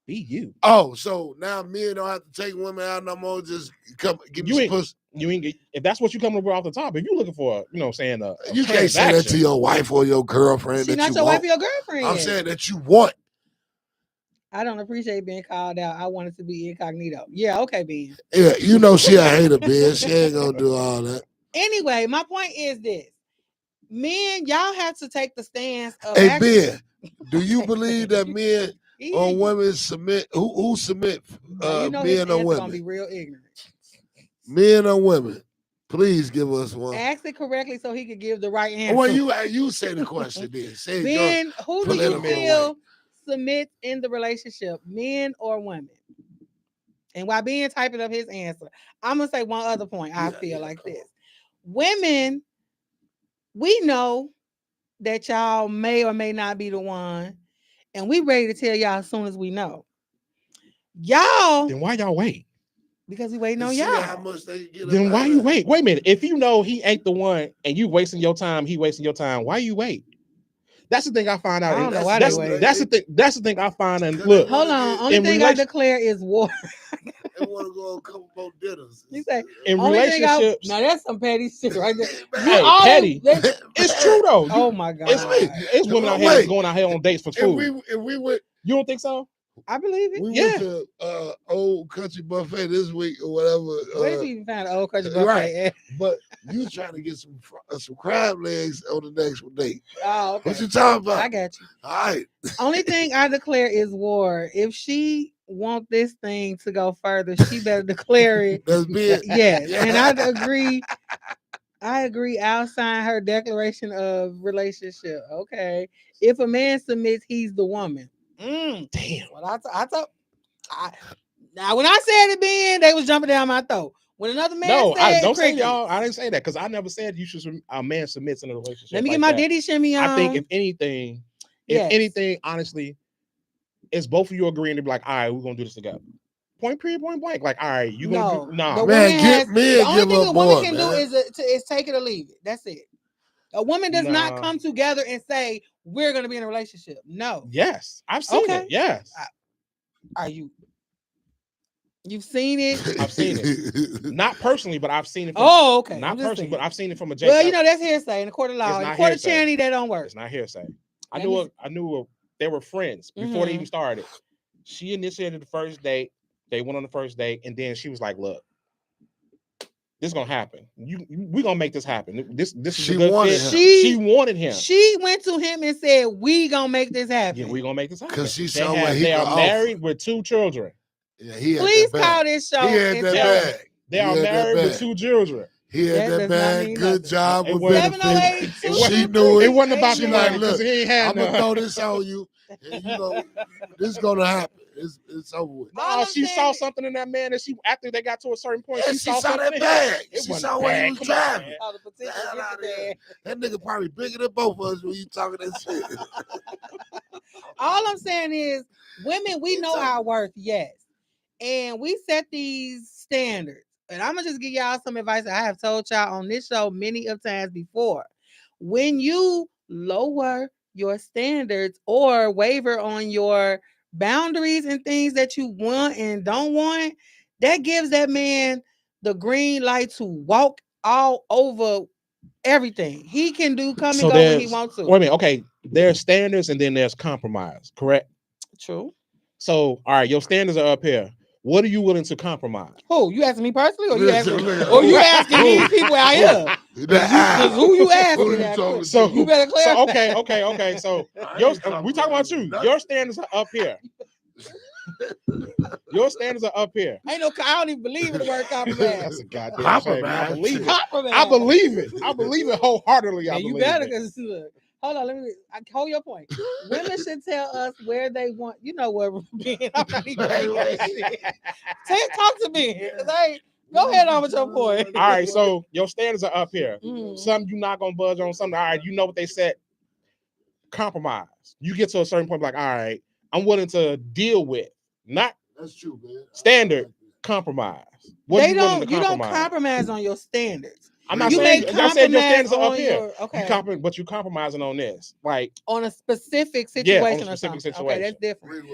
Be you. Oh, so now men don't have to take women out no more. Just come give me some pussy. You ain't if that's what you coming with off the top. If you looking for, saying you can't say that to your wife or your girlfriend. She's not your wife or your girlfriend. I'm saying that you want. I don't appreciate being called out. I want it to be incognito. Yeah, okay, Ben. Yeah, she a hater, Ben. She ain't gonna do all that. Anyway, my point is this: men, y'all have to take the stance of. Hey, Ben, do you believe that men or women submit? Who submit? Men or women? Gonna be real ignorant. Men or women? Please give us one. Ask it correctly so he could give the right answer. Well, you say the question then. Say Ben, who do you feel submit in the relationship, men or women? And while Ben typing up his answer, I'm gonna say one other point. I feel like this: women, we know that y'all may or may not be the one, and we ready to tell y'all as soon as we know. Y'all. Then why y'all wait? Because he waiting on See y'all. how much they get. Then why you wait? Wait a minute. If you know he ain't the one and you wasting your time, he wasting your time, why you wait? That's the thing I find out. I don't know why that's, they wait. That's the thing. That's the thing I find. And look, hold on. Only thing I declare is war. They want to go on a couple more dinners. You say in relationships. Now that's some petty shit right there. Hey, petty. It's true though. Oh my god. It's women out here going out here on dates for food. If we went, you don't think so? I believe it. We went to Old Country Buffet this week or whatever. Where did you even find an Old Country Buffet? Right. But you trying to get some crab legs on the next date. Oh, okay. What you talking about? I got you. All right. Only thing I declare is war. If she want this thing to go further, she better declare it. That's big. Yes. Yeah. And I agree. I'll sign her declaration of relationship. Okay. If a man submits, he's the woman. Damn. Well, now when I said it, Ben, they was jumping down my throat. When another man don't say y'all. I didn't say that because I never said you should. A man submits in a relationship. Let me get my Diddy shimmy on. I think if anything, honestly, it's both of you agreeing to be like, all right, we're gonna do this together. Point blank. Like, all right, you gonna do man, the only thing a woman can do is take it or leave it. That's it. A woman does not come together and say we're going to be in a relationship. No. Yes, I've seen it. Yes. Are you? You've seen it. I've seen it. Not personally, but I've seen it. Okay. Not personally, but I've seen it from a. Well, that's hearsay in the court of law. In the court of charity, that don't work. It's not hearsay. I knew they were friends before they even started. She initiated the first date. They went on the first date, and then she was like, "Look, this is gonna happen. We're gonna make this happen. This is she wanted him. She wanted him. She went to him and said, "We gonna make this happen." Yeah, we gonna make this happen. Because she saw what he they are married offer. with 2 children. Yeah, he had Please that call this show. He had that bag. They are married with 2 children. He had that bag. Good job with benefits. She knew it. It wasn't about you like, look, he ain't had I'm gonna throw this on you. And, this is gonna happen. It's over with. No, she saw something in that man, and after they got to a certain point, she saw that bag. She saw what he was driving. That nigga probably bigger than both of us when you talking that shit. All I'm saying is, women, we know our worth, yes, and we set these standards. And I'm gonna just give y'all some advice I have told y'all on this show many of times before. When you lower your standards or waver on your boundaries and things that you want and don't want, that gives that man the green light to walk all over everything. He can come and go when he wants to. Wait a minute. Okay, there's standards and then there's compromise, correct? True. So, all right, your standards are up here. What are you willing to compromise? Who? You asking me personally, or you asking these people out here? Because who you asking? So you better clarify. So, okay. So we talking about you. Your standards are up here. Your standards are up here. I don't even believe in the word compromise. That's a goddamn shame. I believe it. I believe it wholeheartedly. You better, because look. Hold on, hold your point. Women should tell us where they want. You know where we're being. I'm not even talk to me. Go ahead on with your point. All right, so your standards are up here. Something you're not gonna budge on. Something. All right, you know what they said. Compromise. You get to a certain point, like, all right, I'm willing to deal with. Not that's true, man. Standard compromise. You don't compromise on your standards. I'm not saying. I said your standards are up here. Okay. But you compromising on this, like on a specific situation or something. Okay, that's different.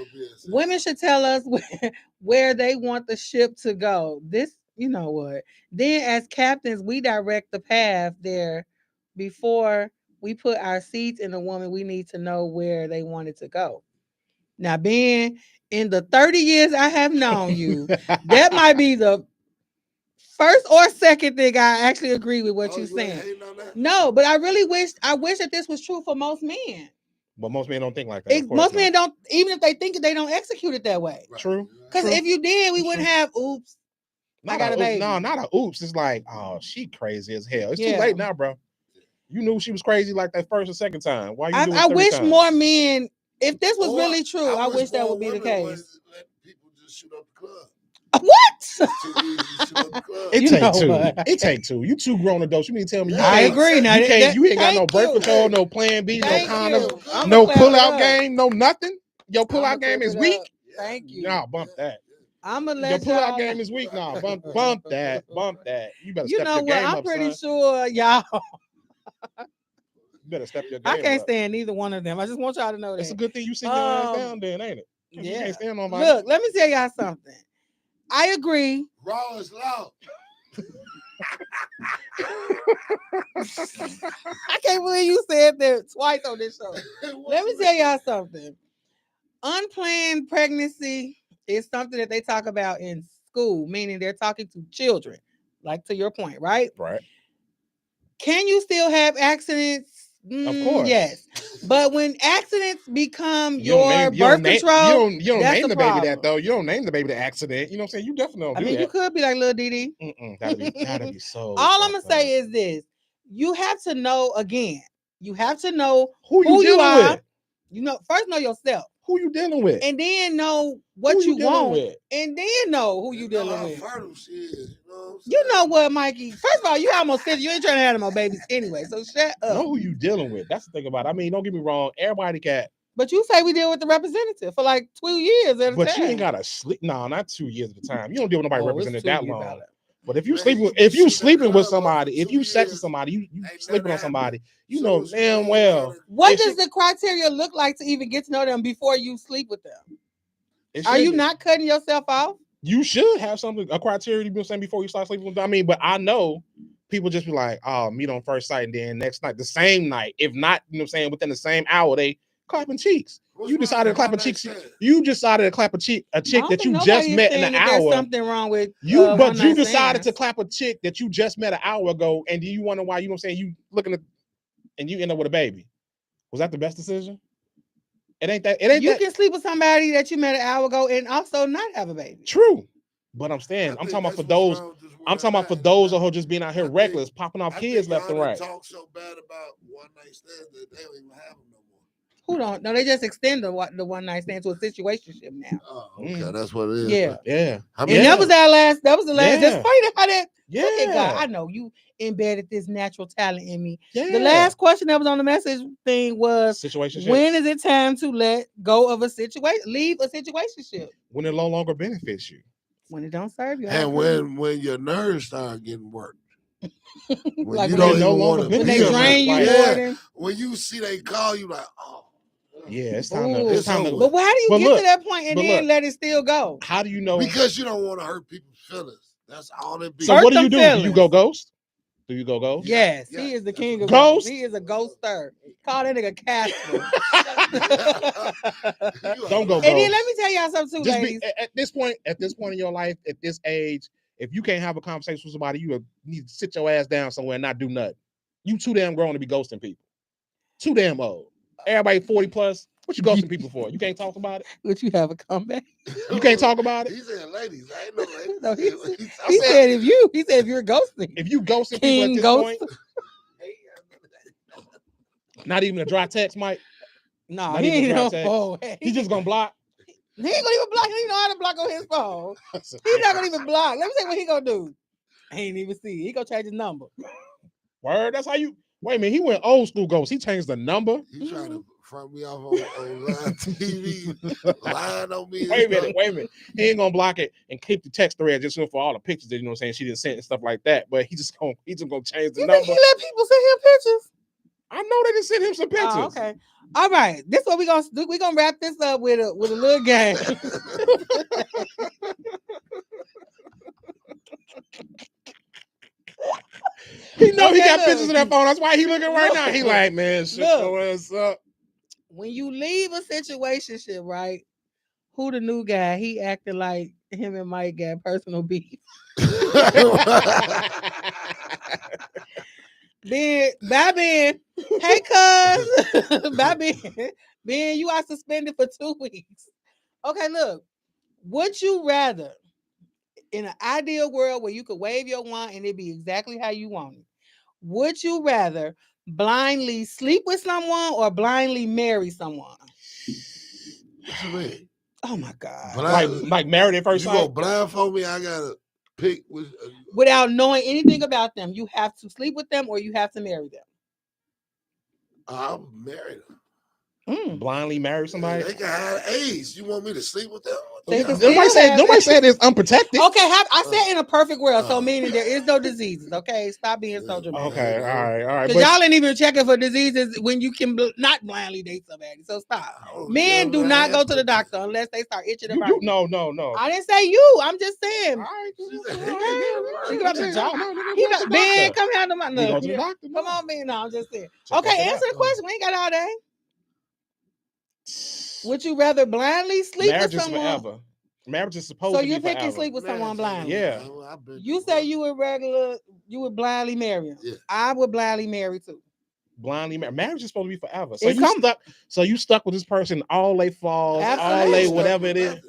Women should tell us where they want the ship to go. This, you know what? Then, as captains, we direct the path there. Before we put our seats in a woman, we need to know where they want it to go. Now, Ben, in the 30 years I have known you, that might be the first or second thing I actually agree with what you're saying. No, but I wish that this was true for most men. But most men don't think like that. Most men don't, even if they think it, they don't execute it that way. Right. True. Because if you did, we wouldn't have oops. I got a baby. No, not a oops. It's like, oh, she crazy as hell. It's too late now, bro. You knew she was crazy like that first or second time. Why you doing it? I wish more men, if this was really true, I wish that would be the case. Let people just shoot up the club. What? It take two. You 2 grown adults. You mean to tell me? I agree. Now you ain't got no birth control, no plan B, no condoms, no pull-out game, no nothing. Your pullout game is weak. Thank you. Nah, bump that. I'm gonna Your let pullout game is weak. Nah, bump that. You better step your game up, I'm pretty son. sure y'all. You better step your game up. I can't stand neither one of them. I just want y'all to know that. It's a good thing you sit your ass down then, ain't it? Yeah. You can't stand nobody. Look, let me tell y'all something. I agree. Raw is loud. I can't believe you said that twice on this show. Let me tell y'all something. Unplanned pregnancy is something that they talk about in school, meaning they're talking to children, like to your point, right? Right. Can you still have accidents? Of course. Yes. But when accidents become your birth control, you don't name the baby that though. You don't name the baby the accident. You know what I'm saying? You definitely don't do that. You could be like Lil Didi. That'd be so. All I'm gonna say is this: you have to know again. You have to know who you are. With. You know, first know yourself. Who you dealing with, and then know what you want, with. And then know who you dealing with. You know what, Mikey? First of all, you almost said you ain't trying to have no babies anyway, so shut up. Know who you dealing with. That's the thing about it. I mean, don't get me wrong. Everybody got. But you say we deal with the representative for like 2 years at a time. But you ain't gotta sleep. No, not 2 years at a time. You don't deal with nobody represented that long. But if you sleeping with somebody, if you sexing somebody, you sleeping on somebody, you know damn well. What does the criteria look like to even get to know them before you sleep with them? Are you not cutting yourself off? You should have a criteria you've been saying before you start sleeping with them. I mean, but I know people just be like, oh, meet on first sight, and then next night, the same night, if not, you know what I'm saying, within the same hour, they clapping cheeks. You decided to clap a cheek. You decided to clap a chick that you just met in an hour. There's something wrong with you, but you decided to clap a chick that you just met an hour ago, and do you wonder why? You know what I'm saying? You looking at, and you end up with a baby. Was that the best decision? It ain't that. You can sleep with somebody that you met an hour ago and also not have a baby. True, but I'm talking about for those. I'm talking about for those who just being out here reckless, popping off kids left and right. Talk so bad about one night stands that they don't even have them no more. Who don't? No, they just extend the one night stand to a situationship now. Oh, okay, that's what it is. Yeah. I mean, that was our last. That was the last. Yeah. Just funny how that. Yeah. God, I know you embedded this natural talent in me. Yeah. The last question that was on the message thing was, situationship. When is it time to let go of a situation? Leave a situationship. When it no longer benefits you. When it don't serve you. And when your nerves start getting worked. When like you when don't even want to when they drain you more than. When you see they call you like, oh. Yeah, it's time to. But how do you get to that point and then let it still go? How do you know? Because you don't want to hurt people's feelings. That's all it be. So what do you do? Do you go ghost? Do you go ghost? Yes, he is the king of ghosts. He is a ghoster. Call that nigga Casper. Don't go ghost. And then let me tell y'all something too, ladies. At this point in your life, at this age, if you can't have a conversation with somebody, you need to sit your ass down somewhere and not do nothing. You too damn grown to be ghosting people. Too damn old. Everybody 40 plus. What you ghosting people for? You can't talk about it? Would you have a comeback? You can't talk about it? He said ladies. I ain't no ladies. No, he said if you're ghosting. If you ghosting people at this point. Not even a dry text, Mike? No, he ain't no phone. He's just gonna block? He ain't gonna even block. He don't know how to block on his phone. He's not gonna even block. Let me tell you what he gonna do. I ain't even see. He gonna change his number. Word, that's how you. Wait a minute, he went old school ghost. He changed the number. You trying to front me off on live TV, lying on me. Wait a minute. He ain't gonna block it and keep the text thread just for all the pictures that you know what I'm saying she didn't send and stuff like that. But he just gonna change the number. Think he let people send him pictures? I know they just sent him some pictures. Oh, okay. All right. This is what we're gonna do. We're gonna wrap this up with a little game. He know he got pictures of that phone. That's why he looking right now. He like, man, shit, what's up? When you leave a situationship, right? Who the new guy? He acted like him and Mike got personal beef. Ben, bye Ben. Hey, cuz. Bye Ben. Ben, you are suspended for 2 weeks. Okay, look. Would you rather, in an ideal world where you could wave your wand and it be exactly how you want it, would you rather blindly sleep with someone or blindly marry someone? What you mean? Oh my God! Like married at first sight. You gonna blindfold me? I gotta pick without knowing anything about them. You have to sleep with them or you have to marry them. I'll marry them. Blindly marry somebody? They can have AIDS. You want me to sleep with them? Nobody said it's unprotected. Okay, I said in a perfect world, so meaning there is no diseases. Okay, stop being so dramatic. Okay, all right. Because y'all ain't even checking for diseases when you can not blindly date somebody. So stop. Men do not go to the doctor unless they start itching their body. No. I didn't say you. I'm just saying. All right. She got the job. Ben, come handle my go to the doctor. Come on, Ben. No, I'm just saying. Okay, answer the question. We ain't got all day. Would you rather blindly sleep with someone? Forever. Marriage is supposed to be forever. So you picking sleep with someone blindly? Yeah. You say you would blindly marry him. Yeah. I would blindly marry too. Blindly marry. Marriage is supposed to be forever. So you stuck with this person all they falls, all they whatever it is.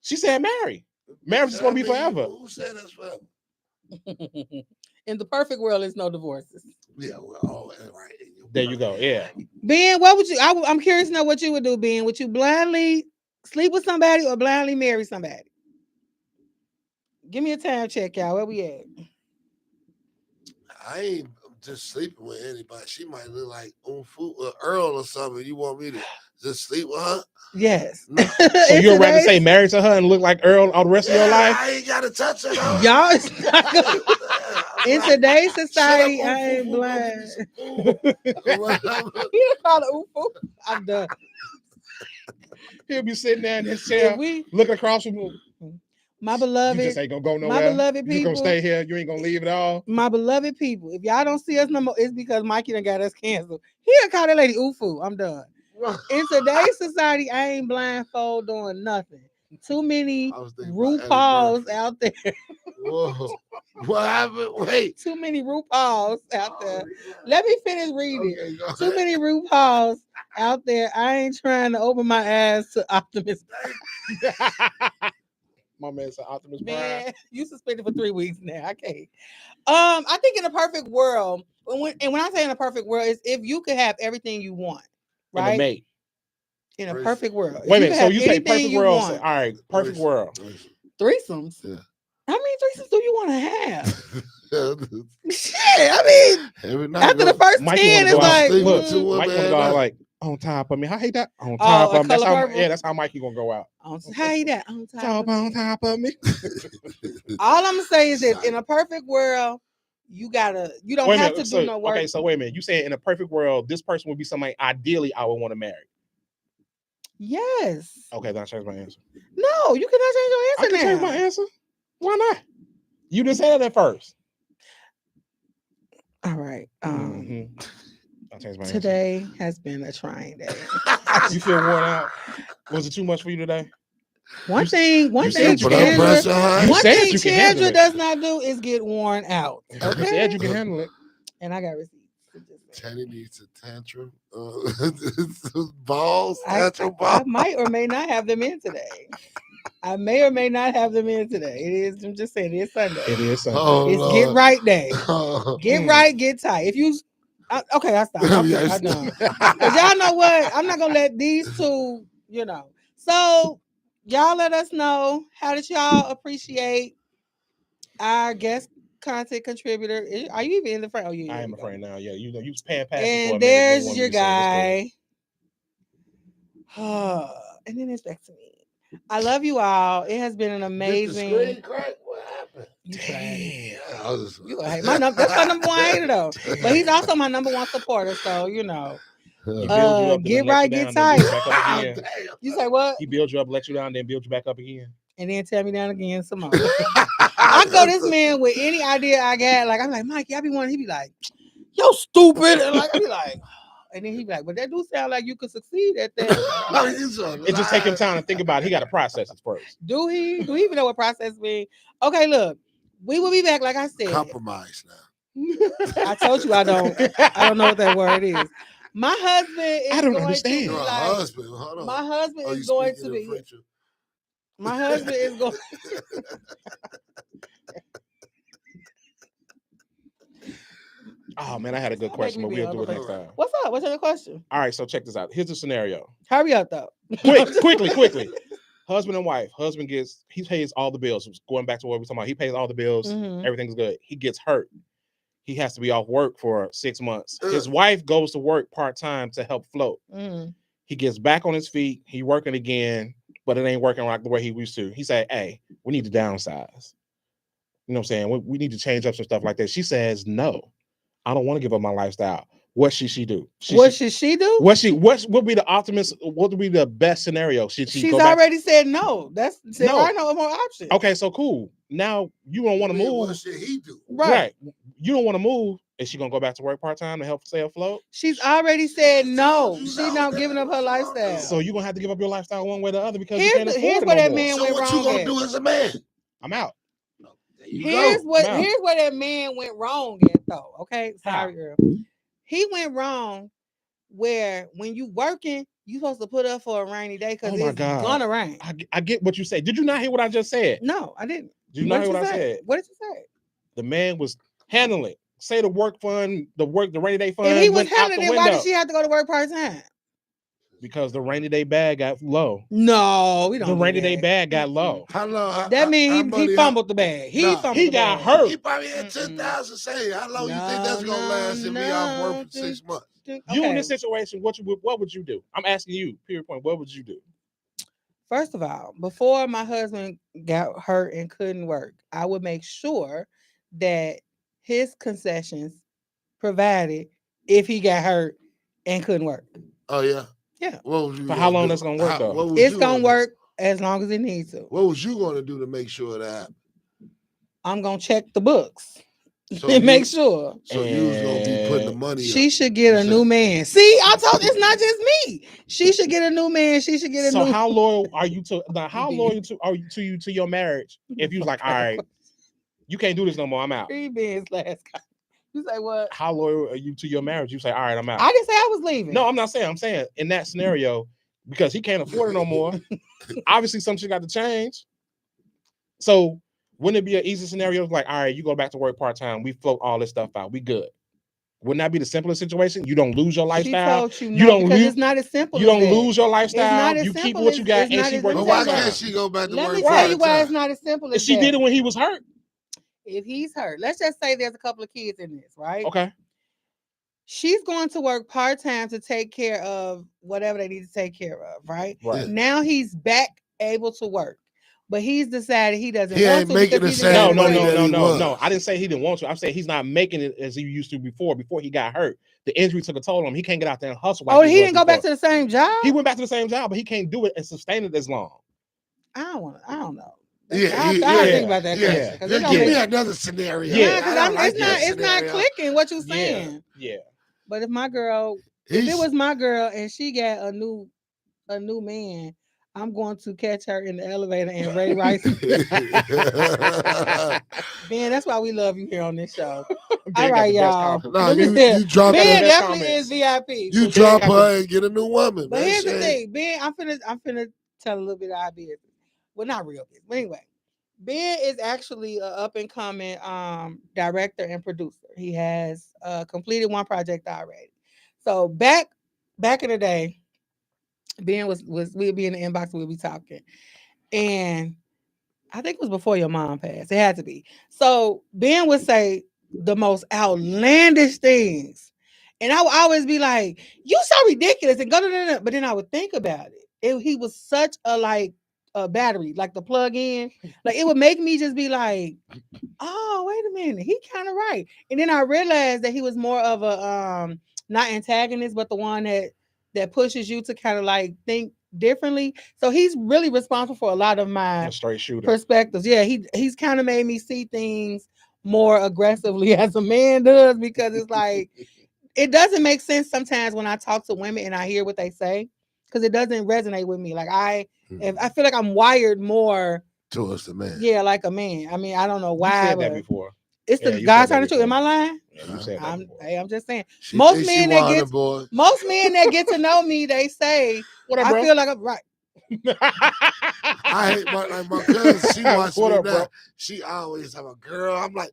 She said marry. Marriage is supposed to be forever. Who said that's forever? In the perfect world, there's no divorces. Yeah, well, right. There you go. Yeah. Ben, what would you? I'm curious to know what you would do, Ben. Would you blindly sleep with somebody or blindly marry somebody? Give me a time check, y'all. Where we at? I ain't just sleeping with anybody. She might look like Earl or something. You want me to just sleep with her? Yes. No. So you'd rather say married to her and look like Earl all the rest of your life? I ain't got to touch her. Y'all, in today's society, I ain't blind. He call it oof. I'm done. He'll be sitting there in his chair, looking across from him. My beloved, you just ain't gonna go nowhere. My beloved people, you gonna stay here. You ain't gonna leave it all. My beloved people, if y'all don't see us no more, it's because Mikey done got us canceled. He'll call that lady oofu. I'm done. In today's society, I ain't blindfold doing nothing. Too many RuPauls out there. Whoa. What happened? Wait. Too many RuPauls out there. Let me finish reading. Okay, too many RuPauls out there. I ain't trying to open my eyes to Optimus. My man said Optimus Prime. Man, you suspended for 3 weeks now. I can't. I think in a perfect world, when I say in a perfect world, is if you could have everything you want, right? In a mate. In a perfect world. Wait a minute. So you say perfect world? All right, perfect world. Threesomes. Yeah. How many threesomes do you want to have? Shit, I mean, after the first 10, it's like, Mike want to go out like on top of me. I hate that. On top of me. That's how Mikey gonna go out. How he that? On top of me. All I'm gonna say is that in a perfect world, you don't have to do no work. Okay, so wait a minute. You saying in a perfect world, this person would be somebody ideally I would want to marry. Yes. Okay, then I change my answer. No, you cannot change your answer. I can change my answer. Why not? You didn't say that at first. All right. I changed my today answer. has been a trying day. You feel worn out? Was it too much for you today? One thing Chandra does not do is get worn out. Okay? You said you can handle it. And I got receipts. Channy needs a tantrum. Balls. Tantrum balls. I might or may not have them in today. It is. I'm just saying. It's Sunday. It is Sunday. Oh, it's Lord. Get right day. Get right. Get tight. If you. Okay, I stopped. Okay, I'm done. Because y'all know what? I'm not gonna let these two. So y'all let us know, how did y'all appreciate our guest content contributor? Are you even in the front? Oh, yeah. I am a friend now. Yeah, you was paying passes. And there's your guy. And then it's back to me. I love you all. It has been an amazing. Did the screen crack? What happened? Damn. That's my number one hater though. But he's also my number one supporter. So get right, get tight. You say what? He builds you up, let you down, then build you back up again. And then tear me down again some more. I go this man with any idea I got. Like I'm like, Mikey, I be wanting. He be like, yo, stupid. And I be like. And then he be like, but that do sound like you could succeed at that. It just take him time to think about it. He got to process it first. Do he? Do he even know what process means? Okay, look, we will be back, like I said. Compromise now. I told you I don't know what that word is. My husband is I don't understand. My husband is going to be. My husband is going. Oh man, I had a good question, but we'll do it next time. What's up? What's your question? All right, so check this out. Here's the scenario. Hurry up, though. Quickly. Husband and wife. Husband he pays all the bills. Going back to what we're talking about, he pays all the bills. Mm-hmm. Everything's good. He gets hurt. He has to be off work for 6 months. His wife goes to work part-time to help float. Mm-hmm. He gets back on his feet. He working again, but it ain't working like the way he used to. He said, hey, we need to downsize. You know what I'm saying? We need to change up some stuff like that. She says, no, I don't want to give up my lifestyle. What should she do? What should she do? What would be the optimist? What would be the best scenario? Should she? She's go back? already said no. That's no. I know more options. Okay, so cool. Now you don't want to move. What should he do? Right. You don't want to move. Is she gonna go back to work part-time to help stay afloat? She's already said no. She's not giving up her lifestyle. So you're gonna have to give up your lifestyle one way or the other because here's you can't afford here's it where no that more. man So went what wrong. you gonna do as a man? I'm out. Here's where that man went wrong at though. Okay, sorry, girl. He went wrong where when you working, you supposed to put up for a rainy day because it's gonna rain. I get what you say. Did you not hear what I just said? No, I didn't. Did you not hear what I said? What did you say? The man was handling. Say the work fund, the rainy day fund. If he was handling it, why did she have to go to work part-time? Because the rainy day bag got low. No, we don't. The rainy day bag got low. How long? That means he fumbled the bag. He got hurt. He probably had 10,000 saved. How long you think that's gonna last if he off work for 6 months? You in this situation, what would you do? I'm asking you. Period point. What would you do? First of all, before my husband got hurt and couldn't work, I would make sure that his concessions provided if he got hurt and couldn't work. Oh yeah. Yeah. For how long that's gonna work though? It's gonna work as long as it needs to. What was you gonna do to make sure that happened? I'm gonna check the books and make sure. So you was gonna be putting the money. She should get a new man. See, I told it's not just me. She should get a new man. She should get a new. So how loyal are you to? How loyal are you to your marriage? If you was like, all right, you can't do this no more. I'm out. 3 bins last guy. You say what? How loyal are you to your marriage? You say, all right, I'm out. I didn't say I was leaving. No, I'm not saying. I'm saying in that scenario, because he can't afford it no more. Obviously, some shit got to change. So wouldn't it be an easy scenario? Like, all right, you go back to work part-time. We float all this stuff out. We good. Wouldn't that be the simplest situation? You don't lose your lifestyle. She told you don't lose. It's not as simple. You don't lose your lifestyle. You keep what you got, and she works. But why can't she go back to work? Let me tell you why it's not as simple as she did it when he was hurt. If he's hurt, let's just say there's a couple of kids in this, right? Okay. She's going to work part-time to take care of whatever they need to take care of, right? Now he's back able to work. But he's decided he doesn't want ain't to. Making the same No. I didn't say he didn't want to. I'm saying he's not making it as he used to before he got hurt. The injury took a toll on him. He can't get out there and hustle. Like he didn't go back to the same job? He went back to the same job, but he can't do it and sustain it as long. I don't know. I think about that. Yeah. Just give me another scenario. Yeah, because it's not clicking what you're saying. Yeah. But if my girl, if it was my girl and she got a new man, I'm going to catch her in the elevator and Ray Rice. Ben, that's why we love you here on this show. All right, y'all. No, you drop Ben definitely is VIP. You drop her and get a new woman. But here's the thing, Ben, I'm finna tell a little bit of our business. Well, not real business, but anyway. Ben is actually an up-and-coming director and producer. He has completed one project already. So back in the day, Ben was we'd be in the inbox, we'd be talking. And I think it was before your mom passed. It had to be. So Ben would say the most outlandish things. And I would always be like, you so ridiculous. And go. But then I would think about it. He was such a battery, like the plug in. Like it would make me just be like, oh, wait a minute. He kind of right. And then I realized that he was more of a not antagonist, but the one that pushes you to kind of like think differently. So he's really responsible for a lot of my straight shooter perspectives. Yeah, he's kind of made me see things more aggressively as a man does, because it's like it doesn't make sense sometimes when I talk to women and I hear what they say, because it doesn't resonate with me. Like I feel like I'm wired more towards the man. Yeah, like a man. I mean, I don't know why. You said that before. It's the God's trying to truth. Am I lying? Yeah, you said that I'm just saying. Most men that get to know me, they say, I feel like I'm right. I hate my cousin. She watches me now. Bro? She always have a girl. I'm like,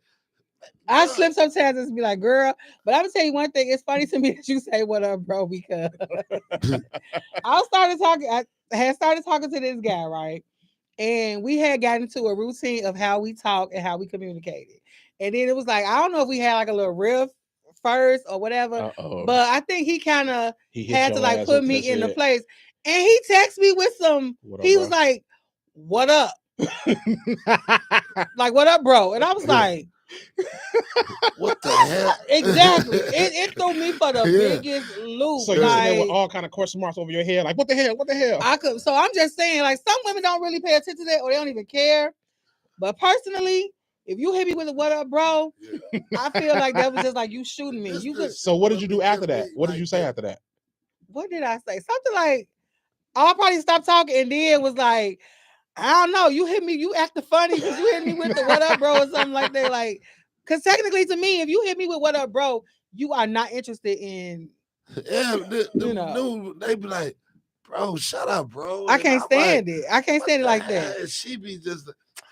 I slip sometimes and be like, girl. But I'm gonna tell you one thing. It's funny to me that you say what up, bro, because I had started talking to this guy, right? And we had gotten into a routine of how we talk and how we communicated. And then it was like, I don't know if we had like a little riff first or whatever. But I think he kind of had to like put me in the place. And he texted me with some. He was like, "What up?" Like, "What up, bro?" And I was like, "What the hell?" Exactly. It threw me for the biggest loop. So you're sitting there with all kind of question marks over your head, like, "What the hell? What the hell?" So I'm just saying, like, some women don't really pay attention to that, or they don't even care. But personally, if you hit me with a "What up, bro," I feel like that was just like you shooting me. So what did you do after that? What did you say after that? What did I say? Something like, I'll probably stop talking, and then was like, I don't know. You hit me. You acting funny because you hit me with the "What up, bro" or something like that. Like, because technically, to me, if you hit me with "What up, bro," you are not interested in. Yeah, dude, they be like, "Bro, shut up, bro." I can't stand it. I can't stand it like that. And she be just